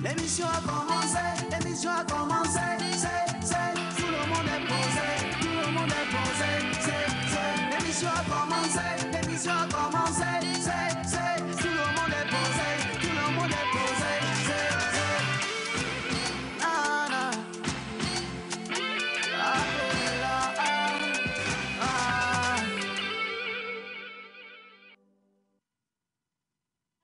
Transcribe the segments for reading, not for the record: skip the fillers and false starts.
L'émission a commencé, l'émission a commencé. Tout le monde est posé, tout le monde est posé. L'émission a commencé, l'émission a commencé. Tout le monde est posé, tout le monde est posé.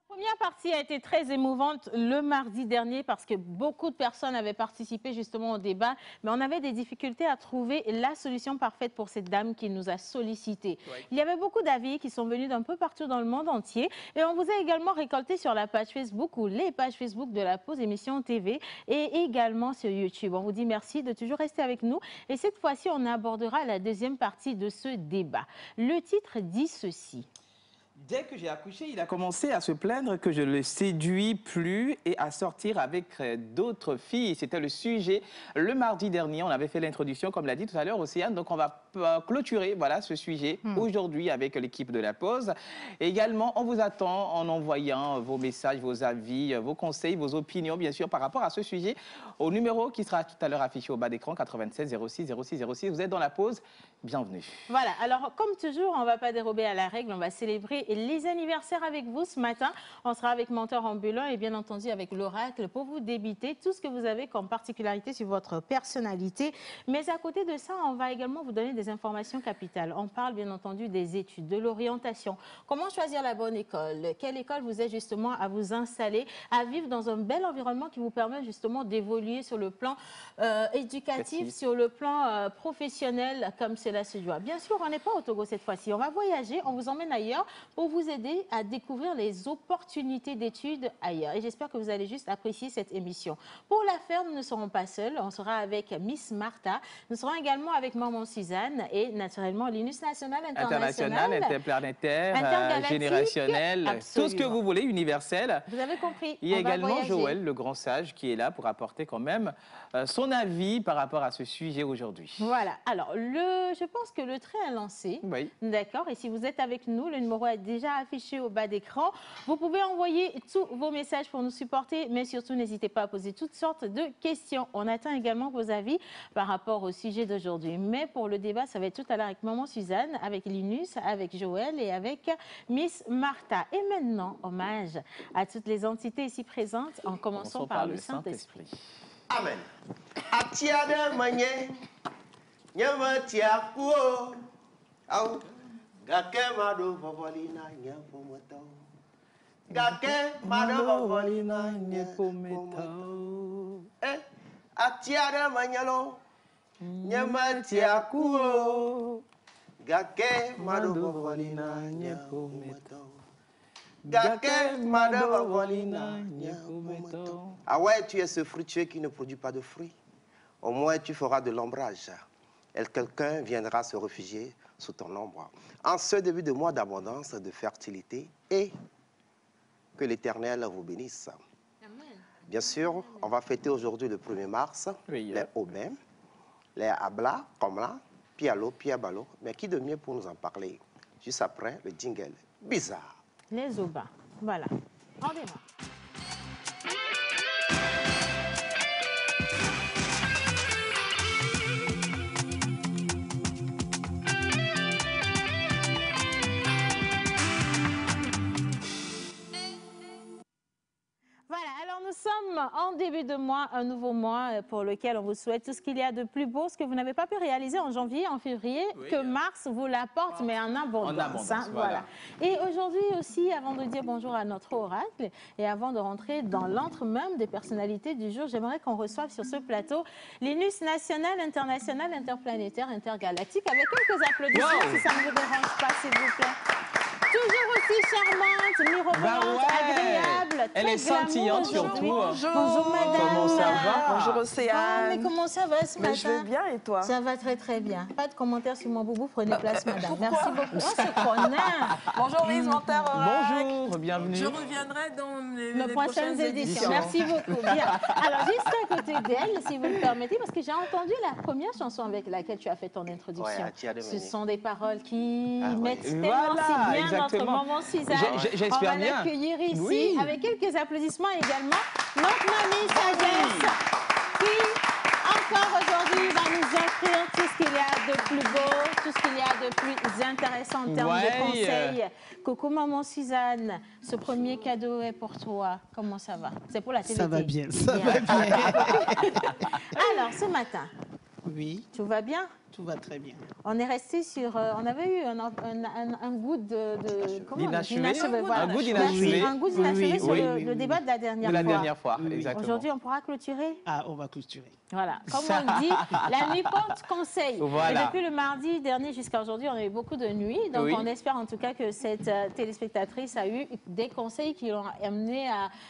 La première partie a été très émouvante le mardi dernier parce que beaucoup de personnes avaient participé justement au débat, mais on avait des difficultés à trouver la solution parfaite pour cette dame qui nous a sollicité. Oui. Il y avait beaucoup d'avis qui sont venus d'un peu partout dans le monde entier et on vous a également récolté sur la page Facebook ou les pages Facebook de la Pause Émission TV et également sur YouTube. On vous dit merci de toujours rester avec nous et cette fois-ci, on abordera la deuxième partie de ce débat. Le titre dit ceci. Dès que j'ai accouché, il a commencé à se plaindre que je ne le séduis plus et à sortir avec d'autres filles. C'était le sujet le mardi dernier. On avait fait l'introduction, comme l'a dit tout à l'heure, Océane. Donc, on va clôturer voilà, ce sujet aujourd'hui avec l'équipe de la Pause. Et également, on vous attend en envoyant vos messages, vos avis, vos conseils, vos opinions, bien sûr, par rapport à ce sujet, au numéro qui sera tout à l'heure affiché au bas d'écran, 96 06 06 06. Vous êtes dans la Pause. Bienvenue. Voilà. Alors, comme toujours, on ne va pas dérober à la règle. On va célébrer les anniversaires avec vous ce matin. On sera avec Menteur Ambulant et bien entendu avec l'Oracle pour vous débiter tout ce que vous avez comme particularité sur votre personnalité. Mais à côté de ça, on va également vous donner des informations capitales. On parle bien entendu des études, de l'orientation. Comment choisir la bonne école? Quelle école vous aide justement à vous installer, à vivre dans un bel environnement qui vous permet justement d'évoluer sur le plan éducatif, sur le plan professionnel comme cela se doit. Bien sûr, on n'est pas au Togo cette fois-ci. On va voyager, on vous emmène ailleurs pour vous aider à découvrir les opportunités d'études ailleurs. Et j'espère que vous allez juste apprécier cette émission. Pour la faire, nous ne serons pas seuls. On sera avec Miss Martha. Nous serons également avec Maman Suzanne et naturellement l'UNUS national, international, interplanétaire, générationnel, absolument. Tout ce que vous voulez, universel. Vous avez compris. Il y a également Joël, le grand sage, qui est là pour apporter quand même son avis par rapport à ce sujet aujourd'hui. Voilà. Alors, je pense que le train est lancé. Oui. D'accord. Et si vous êtes avec nous, le numéro est déjà affiché au bas d'écran. Vous pouvez envoyer tous vos messages pour nous supporter, mais surtout, n'hésitez pas à poser toutes sortes de questions. On attend également vos avis par rapport au sujet d'aujourd'hui. Mais pour le débat, ça va être tout à l'heure avec Maman Suzanne, avec Linus, avec Joël et avec Miss Martha. Et maintenant, hommage à toutes les entités ici présentes, en commençant par le Saint-Esprit. Amen. Atiade manye, nyama tiakuo, au gake mado vovolina nyepomoto, gake mado vovolina nyepomoto. Atiade manyalo, nyama tiakuo, gake mado vovolina nyepomoto. Ah ouais, tu es ce fruitier qui ne produit pas de fruits. Au moins, tu feras de l'ombrage. Et quelqu'un viendra se réfugier sous ton ombre. En ce début de mois d'abondance, de fertilité, et que l'Éternel vous bénisse. Amen. Bien sûr, on va fêter aujourd'hui le 1er mars, oui, les Aubins, les Abla, Komla, Pialo, Piabalo. Mais qui de mieux pour nous en parler? Juste après, le jingle bizarre. Les Aubins. Voilà. On démarre. Voilà, alors nous sommes en début de mois, un nouveau mois pour lequel on vous souhaite tout ce qu'il y a de plus beau, ce que vous n'avez pas pu réaliser en janvier, en février, oui, que mars vous l'apporte, mais en abondance. En abondance, hein, voilà. Et aujourd'hui aussi, avant de dire bonjour à notre oracle et avant de rentrer dans l'antre même des personnalités du jour, j'aimerais qu'on reçoive sur ce plateau l'UNUS national, international, interplanétaire, intergalactique, avec quelques applaudissements, si ça ne vous dérange pas, s'il vous plaît. Toujours aussi charmante, mirobolante, agréable, elle est scintillante surtout. Bonjour. Bonjour madame. Comment ça va? Bonjour Océane. Ah, mais comment ça va ce matin? Je vais bien et toi? Ça va très très bien. Pas de commentaires sur mon boubou, prenez place madame. Merci beaucoup. On se connaît. Bonjour Miss Menteur. Bonjour, bienvenue. Je reviendrai dans les prochaines éditions. Merci beaucoup. Bien. Alors juste à côté d'elle, si vous me permettez, parce que j'ai entendu la première chanson avec laquelle tu as fait ton introduction. Ouais, ce sont des paroles qui mettent tellement si bien notre Maman Suzanne. J'espère bien. On va l'accueillir ici avec quelques applaudissements également Notre mamie Sagesse, qui encore aujourd'hui va nous offrir tout ce qu'il y a de plus beau, tout ce qu'il y a de plus intéressant en termes de conseils. Coucou maman Suzanne, ce premier cadeau est pour toi. Comment ça va? C'est pour la télé. Ça va bien, ça va bien. Alors, ce matin, Oui, tout va bien? tout va très bien. On est resté sur... on avait eu un goût de comment? D'inachevé. Voilà. Un goût Merci. d'inachevé. Un goût d'inachevé Oui, sur oui, le, oui, le oui, débat oui. de la dernière De la fois. dernière fois, Oui, oui. exactement. Aujourd'hui, on pourra clôturer. Ah, on va clôturer. Voilà, comme on dit, la nuit porte conseil. Voilà. Et depuis le mardi dernier jusqu'à aujourd'hui, on a eu beaucoup de nuits. Donc, Oui. on espère en tout cas que cette téléspectatrice a eu des conseils qui l'ont amené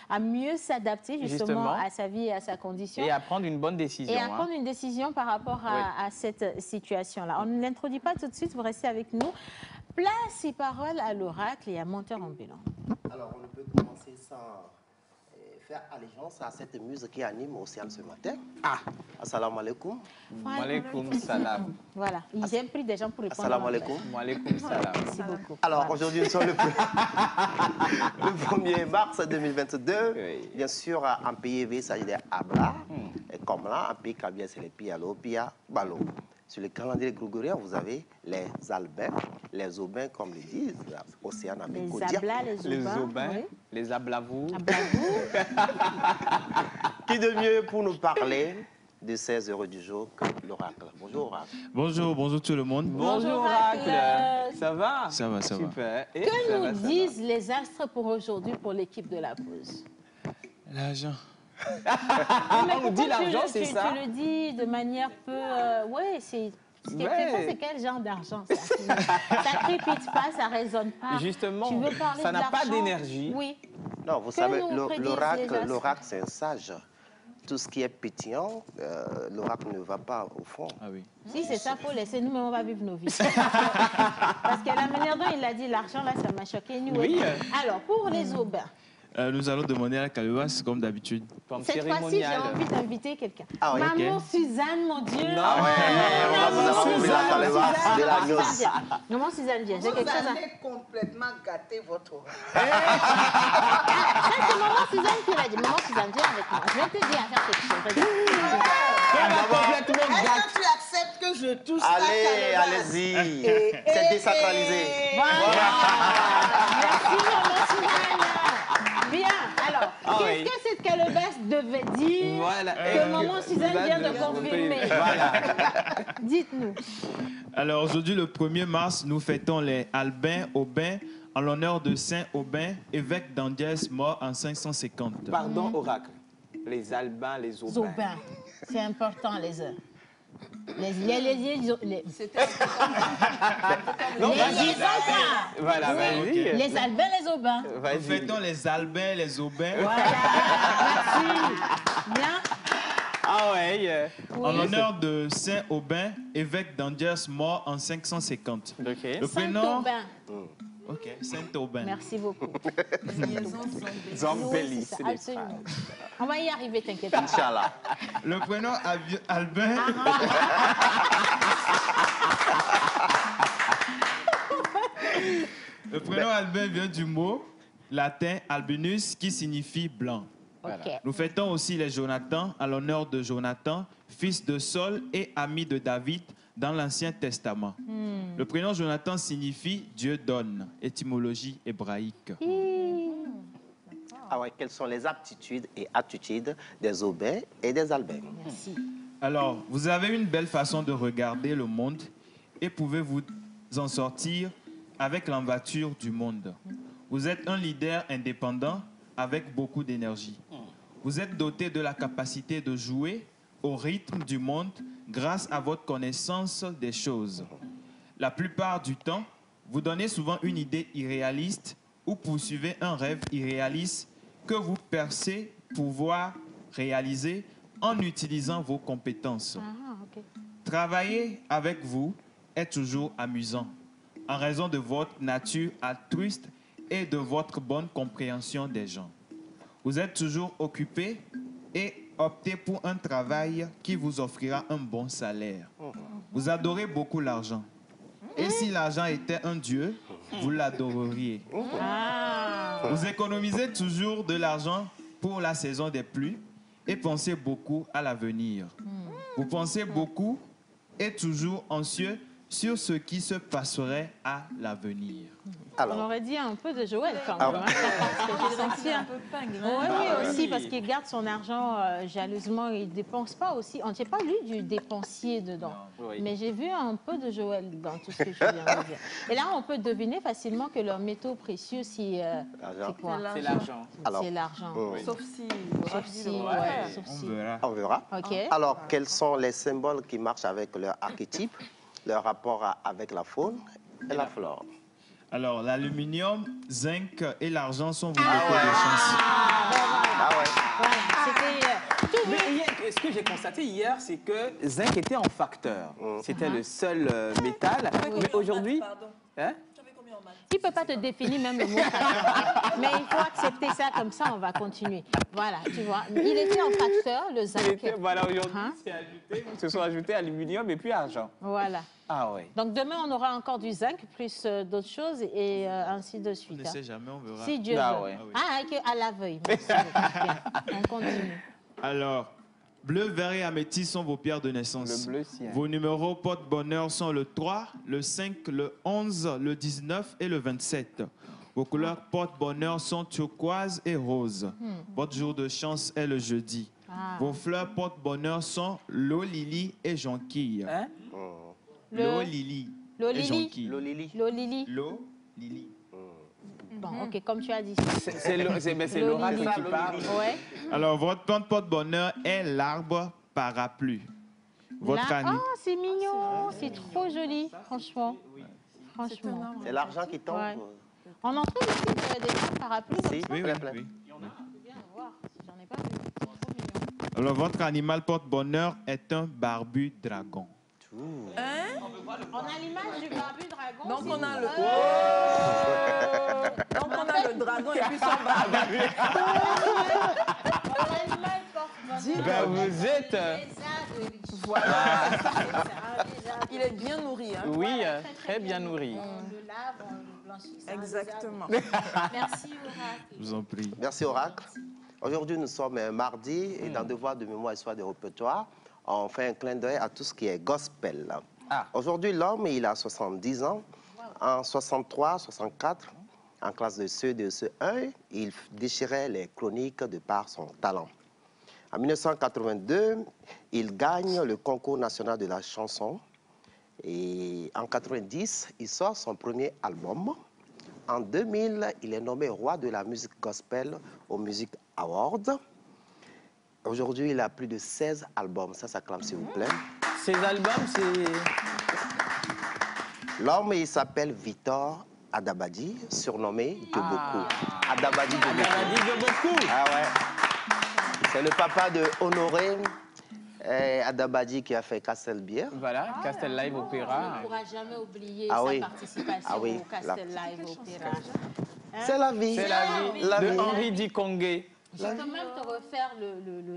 à mieux s'adapter justement à sa vie et à sa condition. Et à prendre une bonne décision. Et à prendre une décision par rapport à cette situation-là. On ne l'introduit pas tout de suite, vous restez avec nous. Place et parole à l'oracle et à Menteur Ambulant. Alors, on ne peut commencer sans faire allégeance à cette musique qui anime Océane ce matin. Assalamu alaikum. Maaleykoum salam. Voilà, j'ai pris des gens pour répondre. Assalamu en anglais. alaikum. Maaleykoum salam. Merci beaucoup. Alors, Voilà. aujourd'hui, nous sommes le 1er mars 2022. Oui. Bien sûr, en pays élevé, il s'agit des Abra. Et comme là, en pays Kabia, c'est les Pialo, Pia, Balo. Sur le calendrier grégorien, vous avez les Albins, les Aubins, comme le disent, Océane avec Les Kodia. ablas, les Les aubins. aubins, Oui. les ablavous. Qui de mieux pour nous parler de ces heures du jour que l'oracle. Bonjour, oracle. Bonjour, bonjour tout le monde. Bonjour, Oracle. Oracle. Ça va? Ça va, ça va. Super. Et Que ça nous va, ça va. disent les astres pour aujourd'hui pour l'équipe de la pause? L'argent. On nous dit l'argent, c'est ça? Tu le dis de manière peu... oui, c'est... Ce qui est Ouais. fait, c'est quel genre d'argent ça? Ça crépite pas, ça résonne pas. Justement, Tu veux parler ça de n'a pas l'argent? d'énergie. Oui. Non, vous Que savez, nous prédisent les l'oracle, astres? l'oracle, c'est un sage. Tout ce qui est pétillant, l'oracle ne va pas au fond. Ah oui. Si, c'est ça, faut laisser nous, mais on va vivre nos vies. Parce que la manière dont il a dit l'argent, là, ça m'a choqué. Nous, Oui. Alors, pour les aubins, Nous allons demander à la calebasse comme d'habitude. Forme cette fois-ci, j'ai cérémoniale. envie d'inviter quelqu'un. Ah oui, Maman ok. Suzanne, mon Dieu. Non. Ah ouais, on vous a compris la calebasse de la noce. Maman Suzanne, viens. J'ai Vous quelque chose à... allez complètement gâter votre oreille. Ça, c'est Maman Suzanne qui l'a dit. Maman Suzanne, viens avec moi. Je vais t'aider à faire quelque chose. Regarde. Complètement Est-ce gâté. que tu acceptes que je touche la Allez, calebasse? allez-y. C'est désacralisé. Voilà. Merci, Maman Suzanne. Bien. Alors, oui. qu'est-ce que cette calebasse devait dire Voilà. que Maman Suzanne vient de confirmer? Voilà. Dites-nous. Alors aujourd'hui, le 1er mars, nous fêtons les Albins Aubins en l'honneur de Saint Aubin, évêque d'Andiès, mort en 550. Pardon, oracle. Les albins, les aubins. Zobin. C'est important, les heures. Les Non, vas-y. Aubins. Voilà, vas-y. Les albins, les aubins. Nous Vas-y. fêtons les Albins, les Aubins Voilà. Merci. Bien. Ah ouais. en l'honneur de Saint Aubin, évêque d'Andiès, mort en 550. Ok. Le prénom... Saint-Aubin. Ok, Saint Aubin. Merci beaucoup. Zambelli, Oui, c'est c'est ça, des absolument. On va y arriver, t'inquiète pas. Inch'Allah. Le prénom Albin... Le prénom Albin vient du mot latin albinus qui signifie blanc. Ok. Nous fêtons aussi les Jonathan en l'honneur de Jonathan, fils de Saul et ami de David dans l'Ancien Testament. Le prénom Jonathan signifie Dieu donne, étymologie hébraïque. Ah ouais, quelles sont les aptitudes et attitudes des Aubins et des Albins? Merci. Alors, vous avez une belle façon de regarder le monde et pouvez vous en sortir avec l'envergure du monde. Vous êtes un leader indépendant avec beaucoup d'énergie. Vous êtes doté de la capacité de jouer au rythme du monde grâce à votre connaissance des choses. La plupart du temps, vous donnez souvent une idée irréaliste ou poursuivez un rêve irréaliste que vous pensez pouvoir réaliser en utilisant vos compétences. Ah, ok. Travailler avec vous est toujours amusant en raison de votre nature altruiste et de votre bonne compréhension des gens. Vous êtes toujours occupé et optez pour un travail qui vous offrira un bon salaire. Vous adorez beaucoup l'argent. Et si l'argent était un dieu, vous l'adoreriez. Ah. Vous économisez toujours de l'argent pour la saison des pluies et pensez beaucoup à l'avenir. Vous pensez beaucoup et toujours anxieux sur ce qui se passerait à l'avenir. On Alors, aurait dit un peu de Joël quand Ah même. Hein, parce que j'ai senti un peu pingre. Oui, oui, aussi, parce qu'il garde son argent jalousement. Il ne dépense pas aussi. On n'a pas lu du dépensier dedans. Oui. Mais j'ai vu un peu de Joël dans tout ce que je viens de dire. Et là, on peut deviner facilement que leur métaux précieux, c'est quoi? C'est l'argent. Alors, C'est l'argent. oui. Sauf si. Sauf si, Ouais. ouais, sauf On si. verra. On verra. OK. Alors, quels sont les symboles qui marchent avec leur archétype, leur rapport avec la faune et la flore? Alors, l'aluminium, zinc et l'argent sont vos métaux de chance. Ah ouais. Voilà, c'était tout Mais bon. hier, ce que j'ai constaté hier, c'est que zinc était en facteur. C'était le seul métal. Mais aujourd'hui, Pardon. hein? Tu avais combien en maths? Tu ne peux pas te définir même le mot facteur. Mais il faut accepter ça comme ça, on va continuer. Voilà, tu vois. Il était en facteur, le zinc. Voilà, aujourd'hui, Hein? c'est ajouté. Se sont ajoutés aluminium et puis argent. Voilà. Ah oui. Donc demain, on aura encore du zinc, plus d'autres choses, et ainsi de On suite. ne sait jamais, on verra. Si Dieu Ah veut. ouais. À l'aveugle. Merci beaucoup. Bien. On continue. Alors, bleu, vert et améthyste sont vos pierres de naissance. Le bleu ciel. Vos numéros porte-bonheur sont le 3, le 5, le 11, le 19 et le 27. Vos couleurs porte-bonheur sont turquoise et rose. Votre jour de chance est le jeudi. Ah. Vos fleurs porte-bonheur sont l'eau, lily et jonquille. Hein? L'eau, lily L'eau et lily. jonquille. Lolili. L'eau lily. L'eau, lily. Bon, ok, comme tu as dit. C'est L'eau l'oracle lily. qui parle. Ouais. Alors, votre plante porte-bonheur est l'arbre parapluie. Votre Là, année. oh, c'est mignon. C'est trop joli, franchement. Franchement. C'est l'argent qui tombe. Ouais. On en trouve ici des gens parapluies. Si, Oui, plein, oui, plein. oui. Viens voir, si j'en ai pas vu. C'est trop mignon. Alors, votre animal porte-bonheur est un barbu dragon. On a l'image du barbu dragon. Donc c'est on a tout. le. Donc on a le dragon et puis son barbe. On a l'image porte-bonheur. Ben, vous êtes... Voilà. Il est bien nourri. Hein? Oui, très bien nourri. On le lave, on le blanchit. c'est un Exactement. désastre. Merci, Oracle. Je vous en prie. Merci, Oracle. Aujourd'hui, nous sommes mardi et dans Devoir de mémoire et soir de répertoire, on fait un clin d'œil à tout ce qui est gospel. Ah. Aujourd'hui, l'homme, il a 70 ans. En 63, 64, en classe de CE2, de CE1, il déchirait les chroniques de par son talent. En 1982, il gagne le concours national de la chanson. Et en 90, il sort son premier album. En 2000, il est nommé roi de la musique gospel au Music Awards. Aujourd'hui, il a plus de 16 albums. Ça s'acclame, s'il vous plaît. Ces albums, c'est... L'homme, il s'appelle Victor Adabadi, surnommé Djoboko. Adabadi On a Djoboko. dit de beaucoup. Ah ouais. C'est le papa de Honoré Adabadi qui a fait Castle Beer. Voilà, Castle Live On Opéra. ne pourra jamais oublier Ah sa oui. participation Ah oui, au Castle Live Opéra. C'est la vie. C'est la vie La de vie. Henri Dikongué. Je peux même te refaire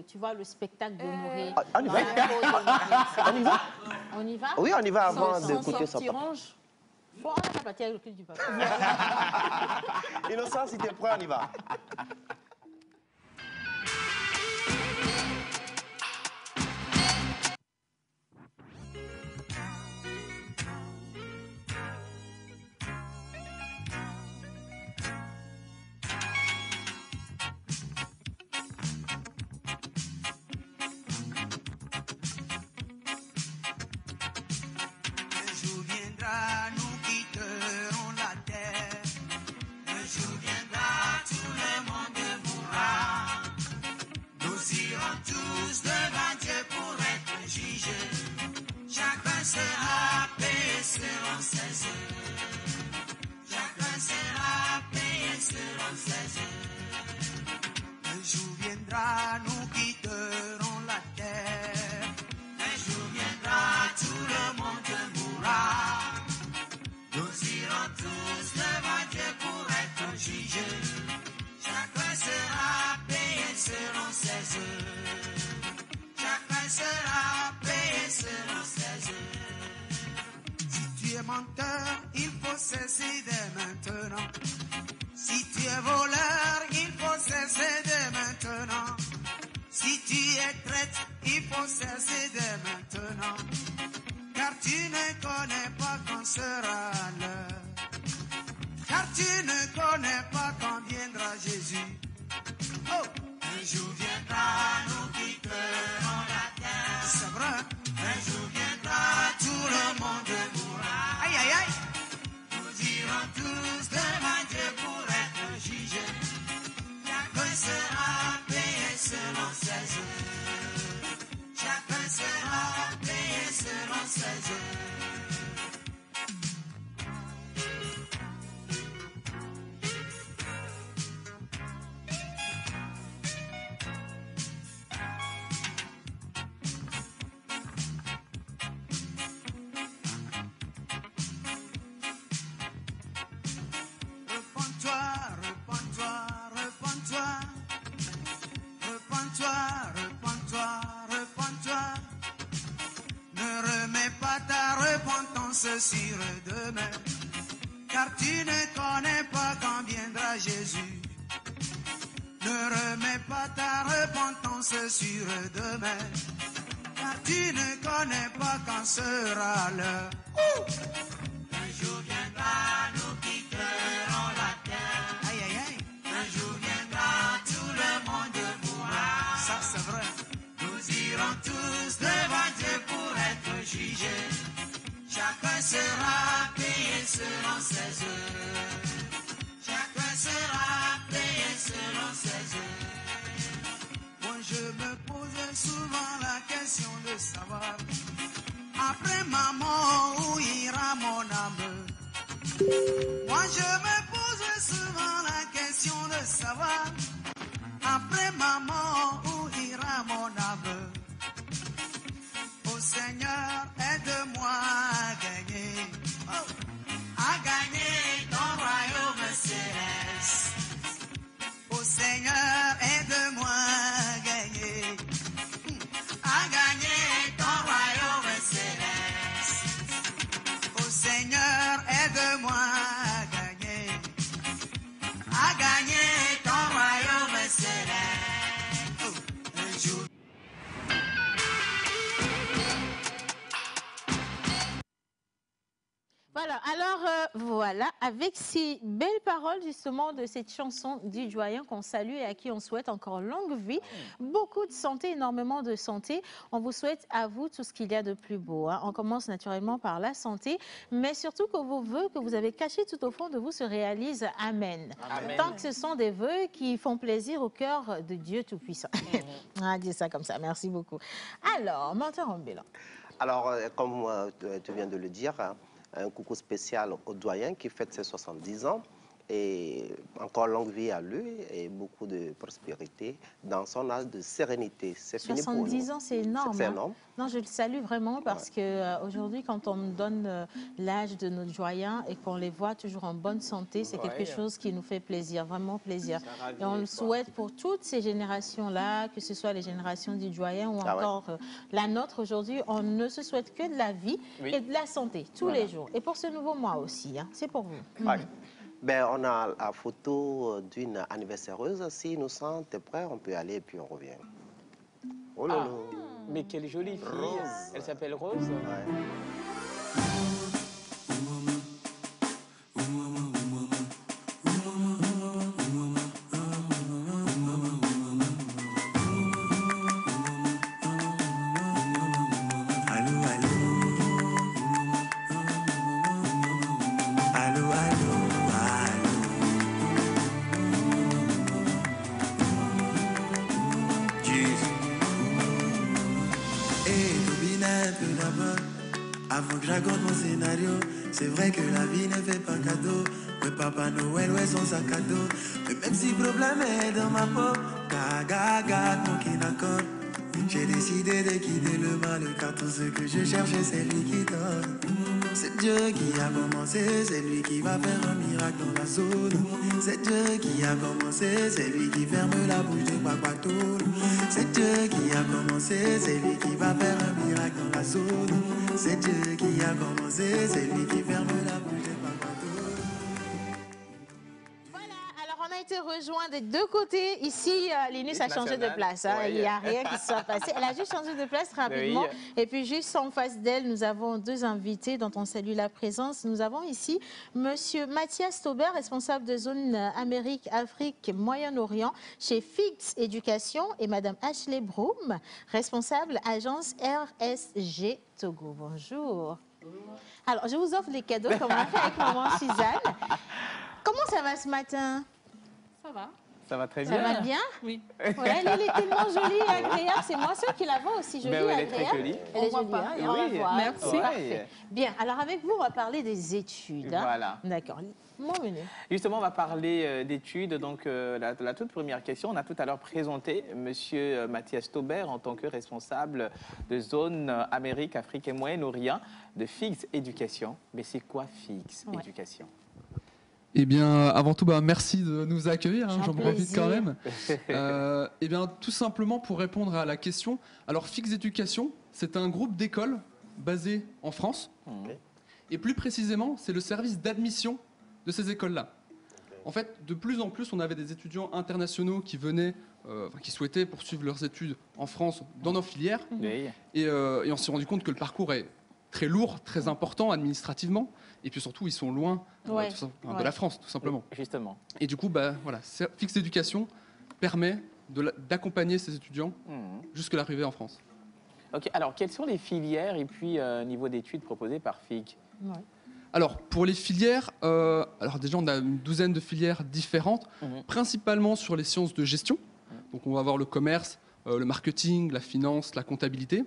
tu vois, le spectacle d'Honoré. On y va. On y va? On y va? Oui, on y va avant Sans d'écouter son sortir papa. orange. Bon, on n'a pas parti avec le clip du papa. Innocent, si t'es prêt, on y va. Le jour viendra, nous quitterons la terre. Le jour viendra, tout le monde mourra. Nous irons tous devant Dieu pour être jugés. Chacun sera payé selon ses œuvres. Chacun sera payé selon ses œuvres. Le jour viendra, nous quitterons la terre. Le jour viendra, tout le monde mourra. Nous irons tous devant Dieu pour être jugés. Chacun sera payé selon ses œuvres. Chacun sera payé selon ses œuvres. Si tu es menteur, il faut cesser dès maintenant. Si tu es voleur, il faut cesser dès maintenant. est traite, il faut cesser dès maintenant. Car tu ne connais pas quand sera l'heure. Car tu ne connais pas quand viendra Jésus. Oh, un jour viendra, nous quitterons la terre. C'est vrai. Un jour viendra, tout le monde mourra. Aïe, aïe, aïe. Nous irons tous devant Dieu pour être jugés. Chacun sera payé selon ses œuvres. Chacun sera payé selon ses œuvres. Repends-toi, repends-toi, repends-toi. Repends-toi, repends-toi, repends-toi. Ne remets pas ta repentance sur demain, car tu ne connais pas quand viendra Jésus. Ne remets pas ta repentance sur demain, car tu ne connais pas quand sera l'heure. Un jour viendra, nous quitterons la terre. Aïe, aïe, aïe. Un jour viendra, tout le monde mourra. Ça, c'est vrai. Nous irons tous devant Dieu pour être jugés. Chacun sera payé selon ses œuvres. Chacun sera payé selon ses œuvres. Moi, je me posais souvent la question de savoir, après ma mort, où ira mon âme? Moi, je me posais souvent la question de savoir, après ma mort, où ira mon âme? Ô Seigneur, aide-moi à gagner, à gagner ton royaume céleste. Ô Seigneur, aide-moi à gagner ton royaume céleste. Ô Seigneur, aide-moi à gagner ton royaume céleste. Oh, un jour. Voilà, alors voilà, avec ces belles paroles justement de cette chanson du doyen qu'on salue et à qui on souhaite encore longue vie, beaucoup de santé, énormément de santé. On vous souhaite à vous tout ce qu'il y a de plus beau. Hein. On commence naturellement par la santé, mais surtout que vos vœux que vous avez cachés tout au fond de vous se réalisent. Amen. Amen. Tant que ce sont des vœux qui font plaisir au cœur de Dieu Tout-Puissant. On va dire ça comme ça, merci beaucoup. Alors, menteur ambulant. Alors, comme tu viens de le dire, hein, un coucou spécial au doyen qui fête ses 70 ans. Et encore longue vie à lui et beaucoup de prospérité dans son âge de sérénité. C'est fini pour nous. 70 ans, c'est énorme. C'est hein. énorme. Non, je le salue vraiment parce que aujourd'hui, quand on me donne l'âge de nos doyens et qu'on les voit toujours en bonne santé, c'est quelque chose qui nous fait plaisir, vraiment plaisir. Et on le souhaite pour toutes ces générations-là, que ce soit les générations du doyen ou encore la nôtre aujourd'hui. On ne se souhaite que de la vie et de la santé tous les jours. Et pour ce nouveau mois aussi, hein, c'est pour vous. Ben, on a la photo d'une anniversaireuse. Si nous sommes prêts, on peut aller et puis on revient. Oh là là. Mais quelle jolie fille. Rose. Elle s'appelle Rose. Ouais. Avant que je raconte mon scénario, c'est vrai que la vie ne fait pas cadeau. Le Papa Noël, ouais, son sac à dos. Mais même si le problème est dans ma peau, gaga, mon kinakon. J'ai décidé de quitter le mal, car tout ce que je cherche, c'est lui qui donne. C'est Dieu qui a commencé, c'est lui qui va faire un miracle dans la zone. C'est Dieu qui a commencé, c'est lui qui ferme la bouche des Quaquatoul. C'est Dieu qui a commencé, c'est lui qui va faire un miracle dans la zone. C'est Dieu qui a commencé, c'est lui qui ferme la bouche des Quaquatoul. Voilà, alors on a été rejoint des deux côtés. Ici, Linus a changé de place. Hein. Il n'y a rien qui se soit passé. Elle a juste changé de place rapidement. Oui. Et puis, juste en face d'elle, nous avons deux invités dont on salue la présence. Nous avons ici Monsieur Mathias Tauber, responsable de zone Amérique, Afrique, Moyen-Orient chez Fix Éducation, et Madame Ashley Broom, responsable agence RSG Togo. Bonjour. Alors, je vous offre les cadeaux comme on a fait avec maman Suzanne. Comment ça va ce matin? Ça va. Ça va très Ça bien. va bien? Oui. Voilà, elle est tellement jolie et agréable. C'est moi seule qui la vois aussi jolie Ben oui, et elle est très agréable. jolie. Elle est On voit jolie, pas. hein, Oui, on la voit. merci. Parfait. Bien, alors avec vous, on va parler des études. Hein. Voilà. D'accord. Mon menu. Justement, on va parler d'études. Donc, la toute première question, on a tout à l'heure présenté Monsieur Mathias Tauber en tant que responsable de zone Amérique, Afrique et Moyen-Orient de Fix Éducation. Mais c'est quoi Fix Éducation? Eh bien, avant tout, merci de nous accueillir, hein, j'en profite quand même. Eh bien, tout simplement pour répondre à la question, alors Fix Éducation, c'est un groupe d'écoles basé en France, et plus précisément, c'est le service d'admission de ces écoles-là. En fait, de plus en plus, on avait des étudiants internationaux qui venaient, qui souhaitaient poursuivre leurs études en France dans nos filières, Oui. et on s'est rendu compte que le parcours est très lourd, très important administrativement, et puis surtout, ils sont loin de la France, tout simplement. Justement. Et du coup, voilà, Fix Éducation permet d'accompagner ces étudiants jusqu'à l'arrivée en France. Ok, alors quelles sont les filières et puis niveau d'études proposées par FIG? Alors, pour les filières, alors déjà, on a une douzaine de filières différentes, principalement sur les sciences de gestion. Donc, on va avoir le commerce, le marketing, la finance, la comptabilité,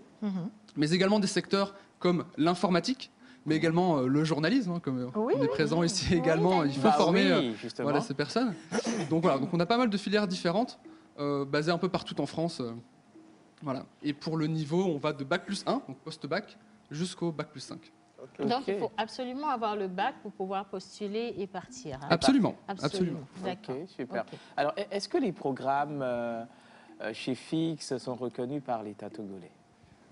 mais également des secteurs comme l'informatique, mais également le journalisme, hein, comme on est présent ici également. Il faut former voilà, ces personnes. Donc, voilà, donc on a pas mal de filières différentes, basées un peu partout en France. Voilà. Et pour le niveau, on va de Bac plus 1, donc post-bac, jusqu'au Bac plus 5. Donc, il faut absolument avoir le bac pour pouvoir postuler et partir. Hein. Absolument. D'accord. Ok, super. Alors, est-ce que les programmes chez Fix sont reconnus par l'État togolais?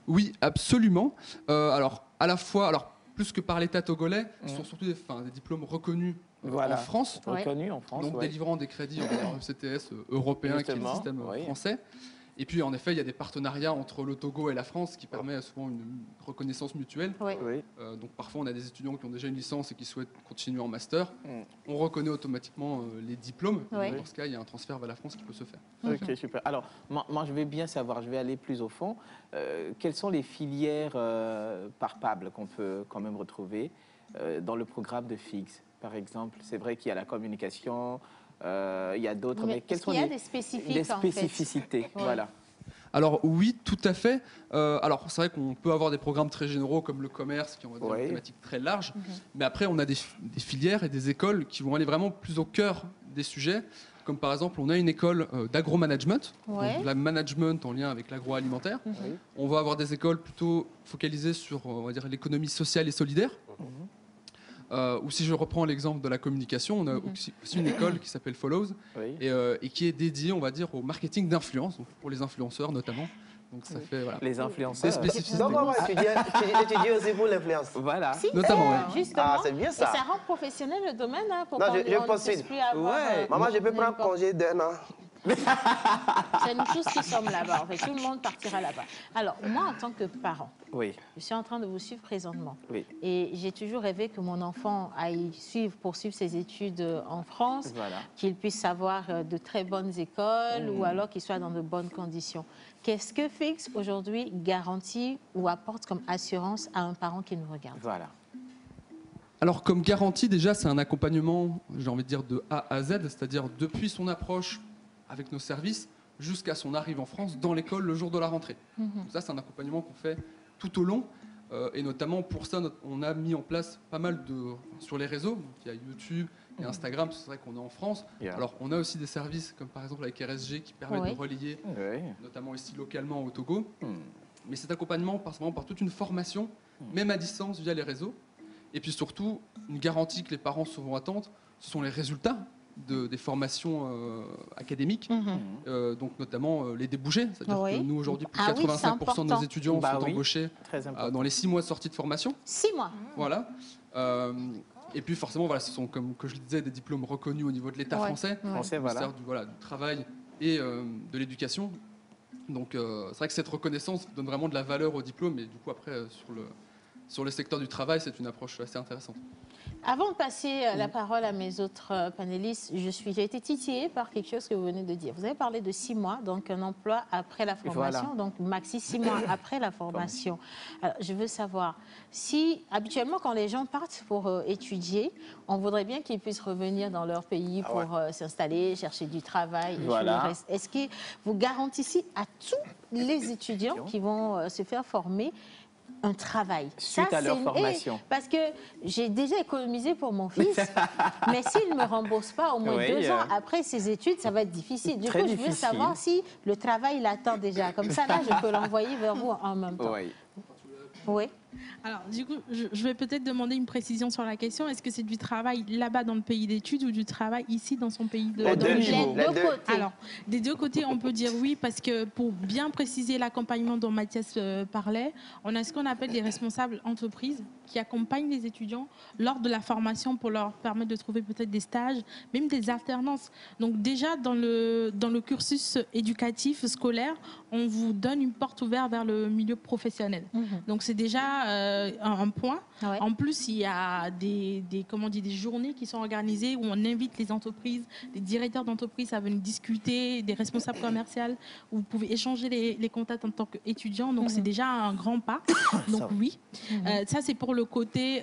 Oui, absolument. Alors, à la fois, plus que par l'État togolais, ce sont surtout des diplômes reconnus en France. Reconnus en France, donc délivrant des crédits en CTS européen, qui est le système français. Et puis, en effet, il y a des partenariats entre le Togo et la France qui permet souvent une reconnaissance mutuelle. Donc, parfois, on a des étudiants qui ont déjà une licence et qui souhaitent continuer en master. On reconnaît automatiquement les diplômes. Donc, dans ce cas, il y a un transfert vers la France qui peut se faire. Ok, super. Alors, moi, je vais bien savoir, je vais aller plus au fond. Quelles sont les filières palpables qu'on peut quand même retrouver dans le programme de FIX? Par exemple, c'est vrai qu'il y a la communication, il y a d'autres, mais quelles sont des spécificités? Voilà. Alors oui, tout à fait. Alors c'est vrai qu'on peut avoir des programmes très généraux comme le commerce qui ont des thématiques très larges, mais après on a des filières et des écoles qui vont aller vraiment plus au cœur des sujets, comme par exemple on a une école d'agro-management, donc la management en lien avec l'agroalimentaire. On va avoir des écoles plutôt focalisées sur on va dire l'économie sociale et solidaire. Ou si je reprends l'exemple de la communication, on a aussi une école qui s'appelle Follows et qui est dédiée, on va dire, au marketing d'influence, pour les influenceurs notamment. Donc ça fait les influenceurs. C'est spécifique. Donc on va étudier aussi pour l'influence. Voilà. Si, notamment. Justement. C'est bien ça. Et ça rend professionnel le domaine. Hein, pour non, qu'on je possède. Maman, je peux prendre congé d'un an. C'est une chose qui sommes là-bas. En fait, tout le monde partira là-bas. Alors, moi, en tant que parent, je suis en train de vous suivre présentement. Et j'ai toujours rêvé que mon enfant aille poursuivre ses études en France, qu'il puisse avoir de très bonnes écoles ou alors qu'il soit dans de bonnes conditions. Qu'est-ce que Fix aujourd'hui garantit ou apporte comme assurance à un parent qui nous regarde? Alors, comme garantie, déjà, c'est un accompagnement, j'ai envie de dire, de A à Z, c'est-à-dire depuis son approche avec nos services jusqu'à son arrivée en France dans l'école le jour de la rentrée. Donc ça, c'est un accompagnement qu'on fait tout au long. Et notamment pour ça, on a mis en place pas mal sur les réseaux. Donc, il y a YouTube et Instagram, c'est vrai qu'on est en France. Alors, on a aussi des services comme par exemple avec RSG qui permettent de relayer, notamment ici localement au Togo. Mais cet accompagnement passe vraiment par toute une formation, même à distance via les réseaux. Et puis surtout, une garantie que les parents souvent attendent, ce sont les résultats des formations académiques, donc notamment les débouchés. C'est-à-dire que nous, aujourd'hui, plus de 85% de nos étudiants sont embauchés dans les 6 mois de sortie de formation. 6 mois. Voilà. Et puis forcément, voilà, ce sont, comme que je le disais, des diplômes reconnus au niveau de l'État français, Français, voilà. du travail et de l'éducation. Donc c'est vrai que cette reconnaissance donne vraiment de la valeur au diplôme, et du coup après sur le secteur du travail, c'est une approche assez intéressante. Avant de passer la parole à mes autres panélistes, j'ai été titillée par quelque chose que vous venez de dire. Vous avez parlé de 6 mois, donc un emploi après la formation, donc maxi 6 mois après la formation. Alors, je veux savoir, si habituellement quand les gens partent pour étudier, on voudrait bien qu'ils puissent revenir dans leur pays pour s'installer, chercher du travail. Voilà. Est-ce que vous garantissez à tous les étudiants qui vont se faire former un travail suite à leur formation? Parce que j'ai déjà économisé pour mon fils, mais s'il ne me rembourse pas au moins 2 ans après ses études, ça va être difficile. Du coup, je veux savoir si le travail l'attend déjà. Comme ça, là, je peux l'envoyer vers vous en même temps. Oui. Alors, du coup, je vais peut-être demander une précision sur la question. Est-ce que c'est du travail là-bas dans le pays d'études ou du travail ici dans son pays de d'origine? Les deux côtés. Alors, des deux côtés, on peut dire oui, parce que pour bien préciser l'accompagnement dont Mathias parlait, on a ce qu'on appelle des responsables entreprises qui accompagnent les étudiants lors de la formation pour leur permettre de trouver peut-être des stages, même des alternances. Donc déjà, dans le cursus éducatif scolaire, on vous donne une porte ouverte vers le milieu professionnel. Donc c'est déjà un point. Ouais. En plus, il y a des journées qui sont organisées où on invite les entreprises, les directeurs d'entreprises à venir discuter, des responsables commerciaux, où vous pouvez échanger les contacts en tant qu'étudiant. Donc c'est déjà un grand pas. Donc oui, ça c'est pour le côté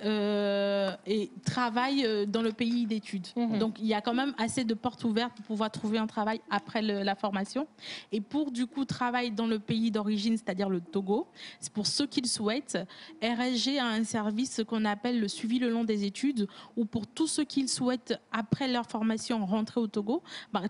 travail dans le pays d'études. Donc il y a quand même assez de portes ouvertes pour pouvoir trouver un travail après la formation. Et pour du coup travail dans le pays d'origine, c'est-à-dire le Togo, c'est pour ceux qui le souhaitent, RSG a un service qu'on appelle le suivi le long des études, où pour tous ceux qui le souhaitent après leur formation rentrer au Togo,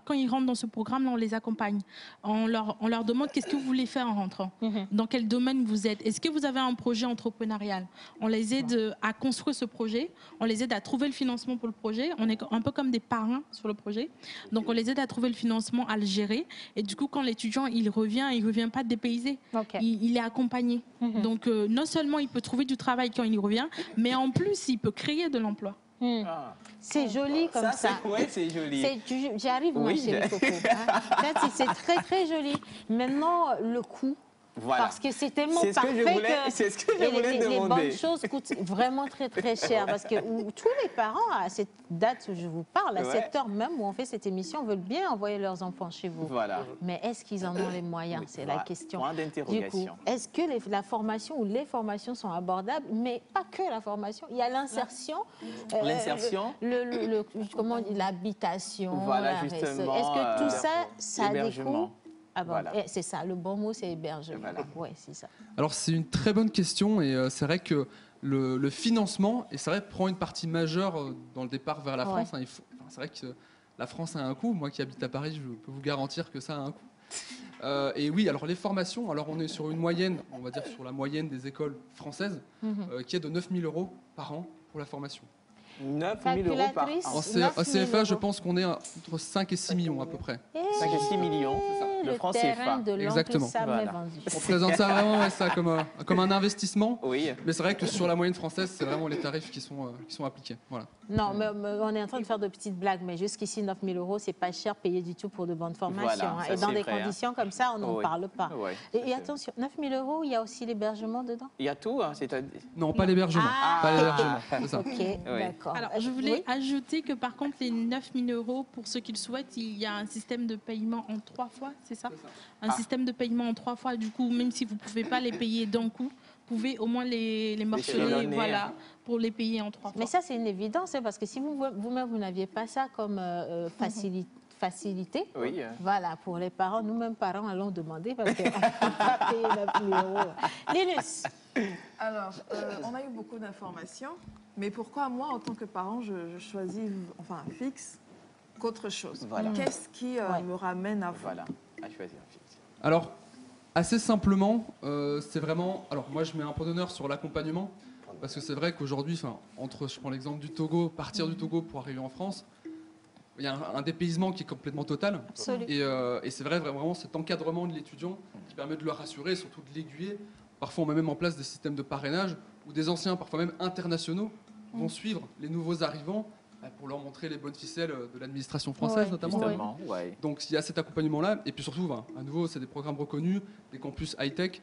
quand ils rentrent dans ce programme, on les accompagne. On leur demande qu'est-ce que vous voulez faire en rentrant, dans quel domaine vous êtes, est-ce que vous avez un projet entrepreneurial. On les aide à construire ce projet, on les aide à trouver le financement pour le projet, on est un peu comme des parrains sur le projet, donc on les aide à trouver le financement, à le gérer, et du coup quand l'étudiant il revient pas dépaysé, il est accompagné. Donc non seulement il peut trouver du travail quand il y revient, mais en plus il peut créer de l'emploi. C'est joli comme ça. Oui, c'est joli. J'y arrive, ma chérie Coco. Hein. C'est très, très joli. Maintenant, le coût. Voilà. Parce que c'est tellement parfait que les bonnes choses coûtent vraiment très, très cher. Parce que tous les parents, à cette date où je vous parle, à cette heure même où on fait cette émission, veulent bien envoyer leurs enfants chez vous. Voilà. Mais est-ce qu'ils en ont les moyens? C'est la question. Point d'interrogation. Est-ce que la formation ou les formations sont abordables? Mais pas que la formation. Il y a l'insertion. L'insertion. Comment on dit? L'habitation. Voilà, justement. Est-ce que tout ça, ça a des coûts? Ah bon, voilà. C'est ça, le bon mot c'est hébergement. Voilà. Ouais, c'est ça. Alors c'est une très bonne question, et c'est vrai que le financement, et c'est vrai, prend une partie majeure dans le départ vers la France. Hein, c'est vrai que la France a un coût. Moi qui habite à Paris, je peux vous garantir que ça a un coût. Et oui, alors les formations, alors on est sur une moyenne, on va dire sur la moyenne des écoles françaises, qui est de 9 000 € par an pour la formation. 9 000 € par an. En CFA, je pense qu'on est entre 5 et 6 millions à peu près. 5 et 6 millions de francs CFA. Exactement. Voilà. On présente ça vraiment comme un investissement. Oui. Mais c'est vrai que sur la moyenne française, c'est vraiment les tarifs qui sont appliqués. Voilà. Non, mais on est en train de faire de petites blagues, mais jusqu'ici, 9 000 €, c'est pas cher payé du tout pour de bonnes formations. Voilà, et dans des conditions comme ça, on n'en parle pas. Ouais, et attention, 9 000 €, il y a aussi l'hébergement dedans? Il y a tout, hein, non, pas l'hébergement. Pas l'hébergement, c'est ça. Ok, d'accord. Alors, je voulais ajouter que par contre, les 9 000 €, pour ceux qui le souhaitent, il y a un système de paiement en 3 fois, c'est ça? Un système de paiement en 3 fois. Du coup, même si vous ne pouvez pas les payer d'un coup, vous pouvez au moins les morceler, voilà, pour les payer en 3 fois. Mais ça, c'est une évidence, hein, parce que si vous-même, vous n'aviez pas ça comme facilité, voilà, pour les parents, nous-mêmes parents, allons demander, parce qu'on ne peut pas payer 9 000 €. Linus. Alors, on a eu beaucoup d'informations, mais pourquoi moi, en tant que parent, je choisis fixe qu'autre chose? Voilà. Qu'est-ce qui me ramène à vous? Voilà, à choisir fixe. Alors, assez simplement, c'est vraiment... Alors, moi, je mets un point d'honneur sur l'accompagnement, parce que c'est vrai qu'aujourd'hui, je prends l'exemple du Togo, partir du Togo pour arriver en France, il y a un dépaysement qui est complètement total. Et c'est vrai, vraiment, cet encadrement de l'étudiant qui permet de le rassurer et surtout de l'aiguiller. Parfois, on met même en place des systèmes de parrainage où des anciens, parfois même internationaux, vont suivre les nouveaux arrivants pour leur montrer les bonnes ficelles de l'administration française, notamment. Justement, ouais. Donc il y a cet accompagnement-là. Et puis surtout, à nouveau, c'est des programmes reconnus, des campus high-tech.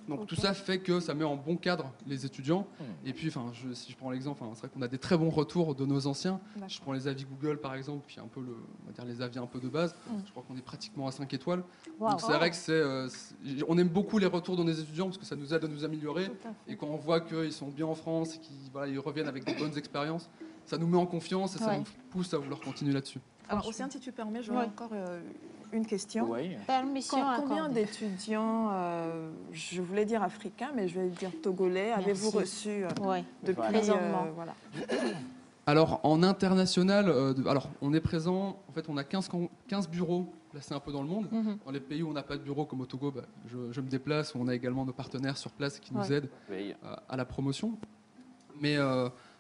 Donc tout ça fait que ça met en bon cadre les étudiants. Et puis, si je prends l'exemple, c'est vrai qu'on a des très bons retours de nos anciens. Je prends les avis Google, par exemple, qui est un peu on va dire les avis un peu de base. Je crois qu'on est pratiquement à 5 étoiles. Donc c'est vrai que on aime beaucoup les retours de nos étudiants parce que ça nous aide à nous améliorer. Et quand on voit qu'ils sont bien en France et qu'ils reviennent avec des bonnes expériences, ça nous met en confiance et ça nous pousse à vouloir continuer là-dessus. Alors, Océane, si tu permets, j'aurais encore une question. Permission Combien d'étudiants, je voulais dire africains, mais je vais dire togolais, avez-vous reçu depuis voilà. Alors, en international, on est présent, en fait, on a 15 bureaux placés un peu dans le monde. Dans les pays où on n'a pas de bureau, comme au Togo, je me déplace, où on a également nos partenaires sur place qui nous aident à la promotion. Mais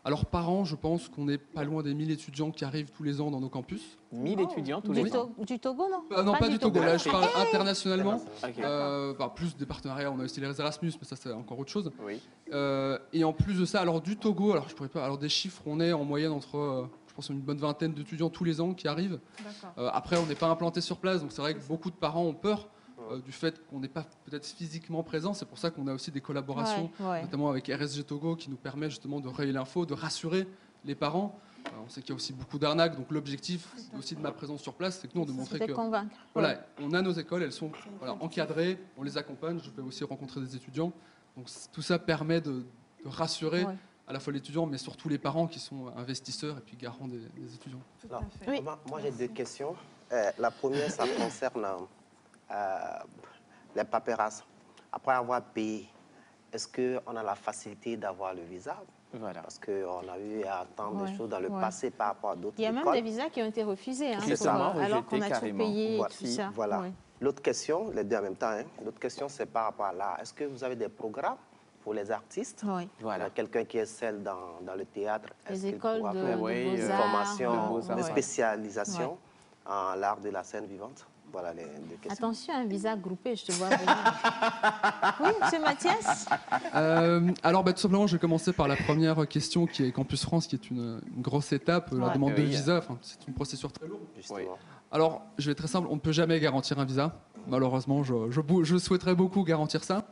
alors, par an, je pense qu'on n'est pas loin des 1000 étudiants qui arrivent tous les ans dans nos campus. 1000 étudiants tous les ans Du Togo, non Non, pas du Togo. Là, je parle internationalement. Plus des partenariats, on a aussi les Erasmus, mais ça, c'est encore autre chose. Et en plus de ça, alors du Togo, alors je pourrais pas. Alors des chiffres, on est en moyenne entre, je pense, une bonne vingtaine d'étudiants tous les ans qui arrivent. Après, on n'est pas implanté sur place, donc c'est vrai que beaucoup de parents ont peur. Du fait qu'on n'est pas peut-être physiquement présent. C'est pour ça qu'on a aussi des collaborations, notamment avec RSG Togo, qui nous permet justement de relayer l'info, de rassurer les parents. On sait qu'il y a aussi beaucoup d'arnaques, donc l'objectif aussi de ma présence sur place, c'est que nous, de montrer que voilà, on a nos écoles, elles sont encadrées, on les accompagne. Je vais aussi rencontrer des étudiants. Donc tout ça permet de rassurer à la fois l'étudiant, mais surtout les parents qui sont investisseurs et puis garants des étudiants. Moi, j'ai deux questions. La première, ça concerne les paperasses. Après avoir payé, est-ce qu'on a la facilité d'avoir le visa? Parce qu'on a eu à entendre des choses dans le passé par rapport à d'autres écoles. Il y a même des visas qui ont été refusés, alors qu'on a tout payé et tout ça. Voilà. L'autre question, les deux en même temps, l'autre question, c'est par rapport à l'art. Est-ce que vous avez des programmes pour les artistes? Quelqu'un qui excelle dans le théâtre, les écoles de formation, de spécialisation en l'art de la scène vivante? Voilà les deux questions. Attention, un visa groupé, je te vois venir. Oui, M. Mathias. Alors, tout simplement, je vais commencer par la première question qui est Campus France, qui est une grosse étape, la demande de visa. C'est une procédure très lourde. Alors, je vais être très simple, on ne peut jamais garantir un visa. Malheureusement, je souhaiterais beaucoup garantir ça.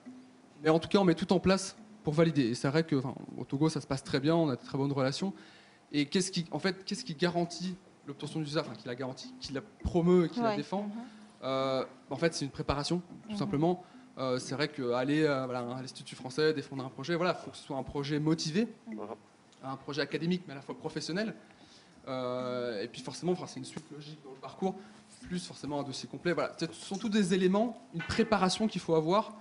Mais en tout cas, on met tout en place pour valider. Et c'est vrai qu'au Togo, ça se passe très bien, on a de très bonnes relations. Et qu'est-ce qui garantit l'obtention du visa, qui la garantit, qui la promeut et qui la défend? En fait, c'est une préparation, tout simplement. C'est vrai qu'aller à l'Institut français, défendre un projet, il faut que ce soit un projet motivé, un projet académique, mais à la fois professionnel. Et puis forcément, c'est une suite logique dans le parcours, plus forcément un dossier complet. Voilà. Ce sont tous des éléments, une préparation qu'il faut avoir.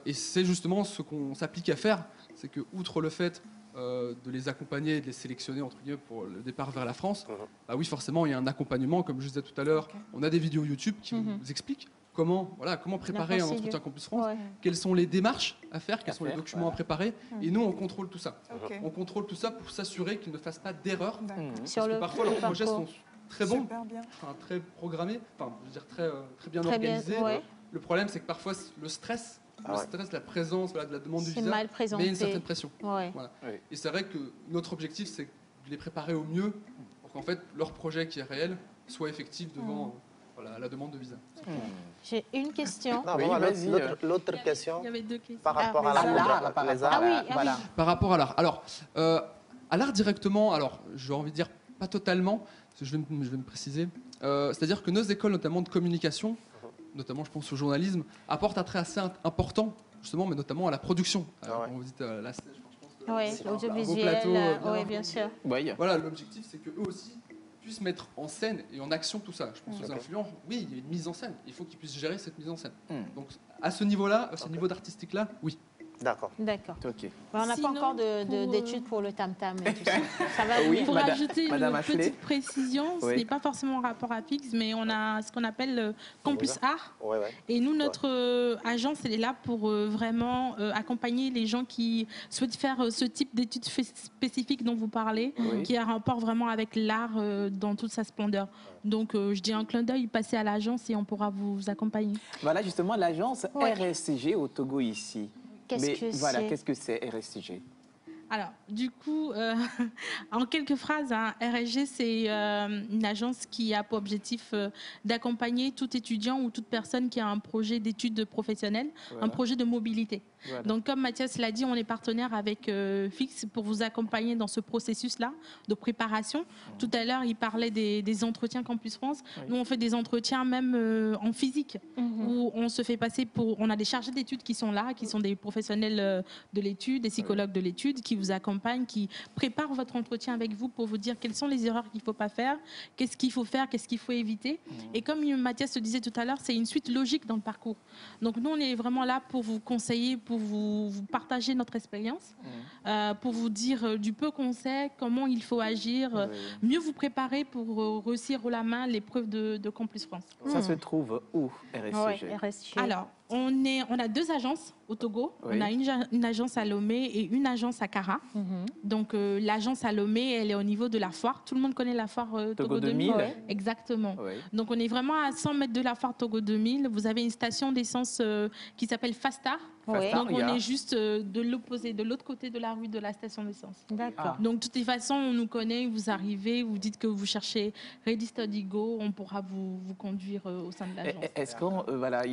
Et c'est justement ce qu'on s'applique à faire. C'est que, outre le fait de les accompagner et de les sélectionner entre guillemets pour le départ vers la France, oui, forcément, il y a un accompagnement, comme je disais tout à l'heure. On a des vidéos YouTube qui vous expliquent comment préparer un entretien Campus France, quelles sont les démarches à faire, quels sont les documents à préparer. Et nous, on contrôle tout ça. On contrôle tout ça pour s'assurer qu'ils ne fassent pas d'erreurs. Parce que parfois, leurs projets sont très bons, très programmés, très bien organisés. Le problème, c'est que parfois, le stress, la présence de la demande de visa met une certaine pression. Et c'est vrai que notre objectif, c'est de les préparer au mieux pour qu'en fait, leur projet qui est réel soit effectif devant la demande de visa. J'ai une question. L'autre question, il y avait deux questions. Par rapport à l'art. Par rapport à l'art. Alors, à l'art directement, j'ai envie de dire pas totalement, parce que je vais me préciser. C'est-à-dire que nos écoles, notamment de communication, notamment je pense au journalisme, apportent un trait assez important, justement, mais notamment à la production. Quand vous dites la scène, je pense que l'audiovisuel, bien sûr. Voilà, l'objectif, c'est qu'eux aussi puissent mettre en scène et en action tout ça. Je pense aux influents, oui, il y a une mise en scène. Il faut qu'ils puissent gérer cette mise en scène. Donc, à ce niveau-là, à ce niveau d'artistique-là, oui. D'accord. On n'a pas encore d'études pour le tam-tam et tout ça. Ça va pour rajouter une petite précision, ce n'est pas forcément en rapport à Fix, mais on a ce qu'on appelle le Campus Art. Et nous, notre agence, elle est là pour vraiment accompagner les gens qui souhaitent faire ce type d'études spécifiques dont vous parlez, qui a un rapport vraiment avec l'art dans toute sa splendeur. Donc, je dis un clin d'œil, passez à l'agence et on pourra vous accompagner. Voilà, justement, l'agence RSG au Togo ici. Qu'est-ce que qu'est-ce que c'est RSG? Alors, du coup, en quelques phrases, hein, RSG, c'est une agence qui a pour objectif d'accompagner tout étudiant ou toute personne qui a un projet d'études professionnelles, un projet de mobilité. Voilà. Donc, comme Mathias l'a dit, on est partenaire avec Fix pour vous accompagner dans ce processus-là de préparation. Tout à l'heure, il parlait des entretiens Campus France. Nous, on fait des entretiens même en physique, où on se fait passer pour... On a des chargés d'études qui sont là, qui sont des professionnels de l'étude, des psychologues de l'étude, qui vous accompagnent, qui préparent votre entretien avec vous pour vous dire quelles sont les erreurs qu'il ne faut pas faire, qu'est-ce qu'il faut faire, qu'est-ce qu'il faut éviter. Et comme Mathias le disait tout à l'heure, c'est une suite logique dans le parcours. Donc nous, on est vraiment là pour vous conseiller, pour vous partager notre expérience, pour vous dire du peu qu'on sait, comment il faut agir, mieux vous préparer pour réussir haut la main l'épreuve de Campus France. Ça se trouve où, RSG? Alors, on a 2 agences au Togo. On a une agence à Lomé et une agence à Kara. Donc, l'agence à Lomé, elle est au niveau de la foire. Tout le monde connaît la foire Togo 2000. Exactement. Donc, on est vraiment à 100 mètres de la foire Togo 2000. Vous avez une station d'essence qui s'appelle Fastar. Donc, on est juste de l'opposé, de l'autre côté de la rue de la station d'essence. D'accord. Donc, de toutes les façons, on nous connaît. Vous arrivez, vous dites que vous cherchez Ready Study Go. On pourra vous conduire au sein de l'agence. Est-ce qu'il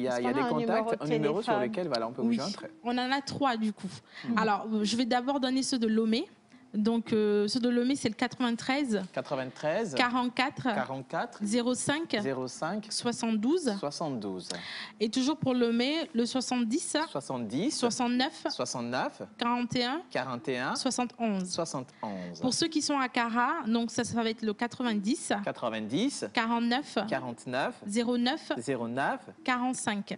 y a des contacts, un numéro sur lequel on peut vous joindre? On en a 3 du coup. Alors, je vais d'abord donner ceux de Lomé. Donc, ceux de Lomé, c'est le 93 44 05 72. Et toujours pour Lomé, le 70 69 41 71. Pour ceux qui sont à Kara, donc ça va être le 90 49 09 45.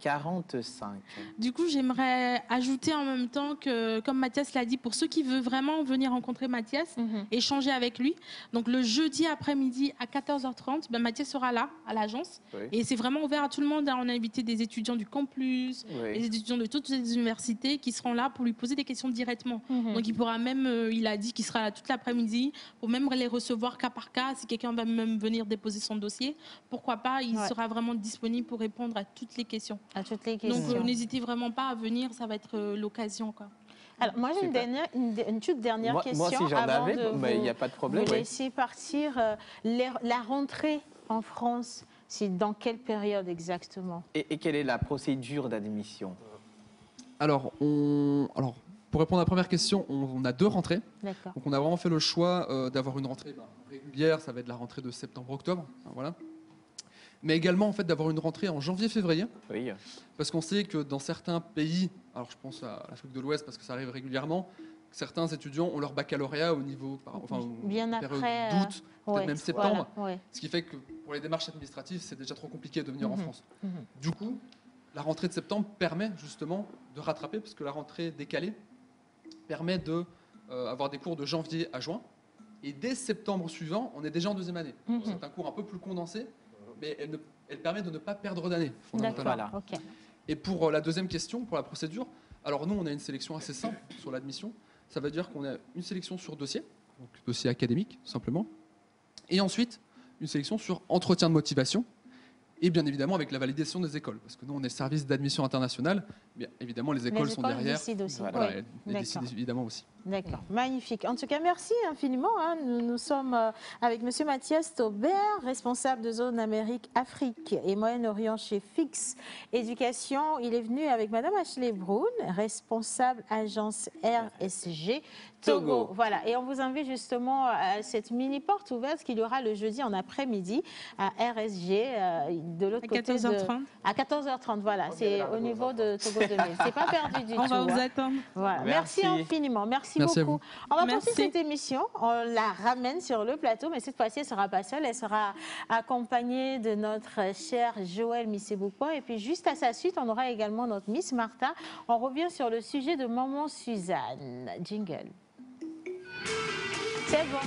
Du coup, j'aimerais ajouter en même temps que, comme Mathias l'a dit, pour ceux qui veulent vraiment venir rencontrer Mathias, échanger avec lui. Donc le jeudi après-midi à 14h30, Mathias sera là à l'agence. Et c'est vraiment ouvert à tout le monde. On a invité des étudiants du campus, des étudiants de toutes les universités qui seront là pour lui poser des questions directement. Donc il pourra même, il a dit qu'il sera là toute l'après-midi pour même les recevoir cas par cas. Si quelqu'un va même venir déposer son dossier, pourquoi pas, il sera vraiment disponible pour répondre à toutes les questions. Donc n'hésitez vraiment pas à venir, ça va être l'occasion, quoi. Alors, moi, j'ai une toute dernière question. Moi, si j'en avais, il n'y a pas de problème. Vous laissez partir la rentrée en France. C'est dans quelle période exactement? Et quelle est la procédure d'admission? Alors, pour répondre à la première question, on a 2 rentrées. Donc, on a vraiment fait le choix d'avoir une rentrée régulière. Ça va être la rentrée de septembre-octobre. Voilà. Mais également en fait d'avoir une rentrée en janvier-février, parce qu'on sait que dans certains pays, alors je pense à l'Afrique de l'Ouest parce que ça arrive régulièrement, certains étudiants ont leur baccalauréat au niveau, bien période après d'août, peut-être même septembre, voilà, ce qui fait que pour les démarches administratives, c'est déjà trop compliqué de venir en France. Du coup, la rentrée de septembre permet justement de rattraper, parce que la rentrée décalée permet d'avoir des cours de janvier à juin, et dès septembre suivant, on est déjà en 2e année. C'est un cours un peu plus condensé, mais elle permet de ne pas perdre d'année, fondamentalement. Et pour la deuxième question, pour la procédure, alors nous, on a une sélection assez simple sur l'admission. Ça veut dire qu'on a une sélection sur dossier, donc dossier académique, tout simplement, et ensuite une sélection sur entretien de motivation, et bien évidemment avec la validation des écoles, parce que nous, on est service d'admission internationale, bien évidemment, les écoles sont derrière. Décident aussi. Voilà, elles décident évidemment aussi. D'accord, magnifique. En tout cas, merci infiniment. Nous sommes avec M. Mathias Taubert, responsable de zone Amérique, Afrique et Moyen-Orient chez Fix Éducation. Il est venu avec Mme Ashley Brown, responsable agence RSG Togo. Voilà, et on vous invite justement à cette mini porte ouverte qu'il y aura le jeudi en après-midi à RSG, de l'autre côté. À 14h30. À 14h30, voilà. C'est au niveau de Togo 2000. C'est pas perdu du tout. On va vous attendre. Voilà. Merci infiniment. Merci beaucoup. On va poursuivre cette émission. On la ramène sur le plateau, mais cette fois-ci, elle ne sera pas seule. Elle sera accompagnée de notre cher Joël Misseboupo. Et puis, juste à sa suite, on aura également notre Miss Martha. On revient sur le sujet de Maman Suzanne. Jingle. C'est bon.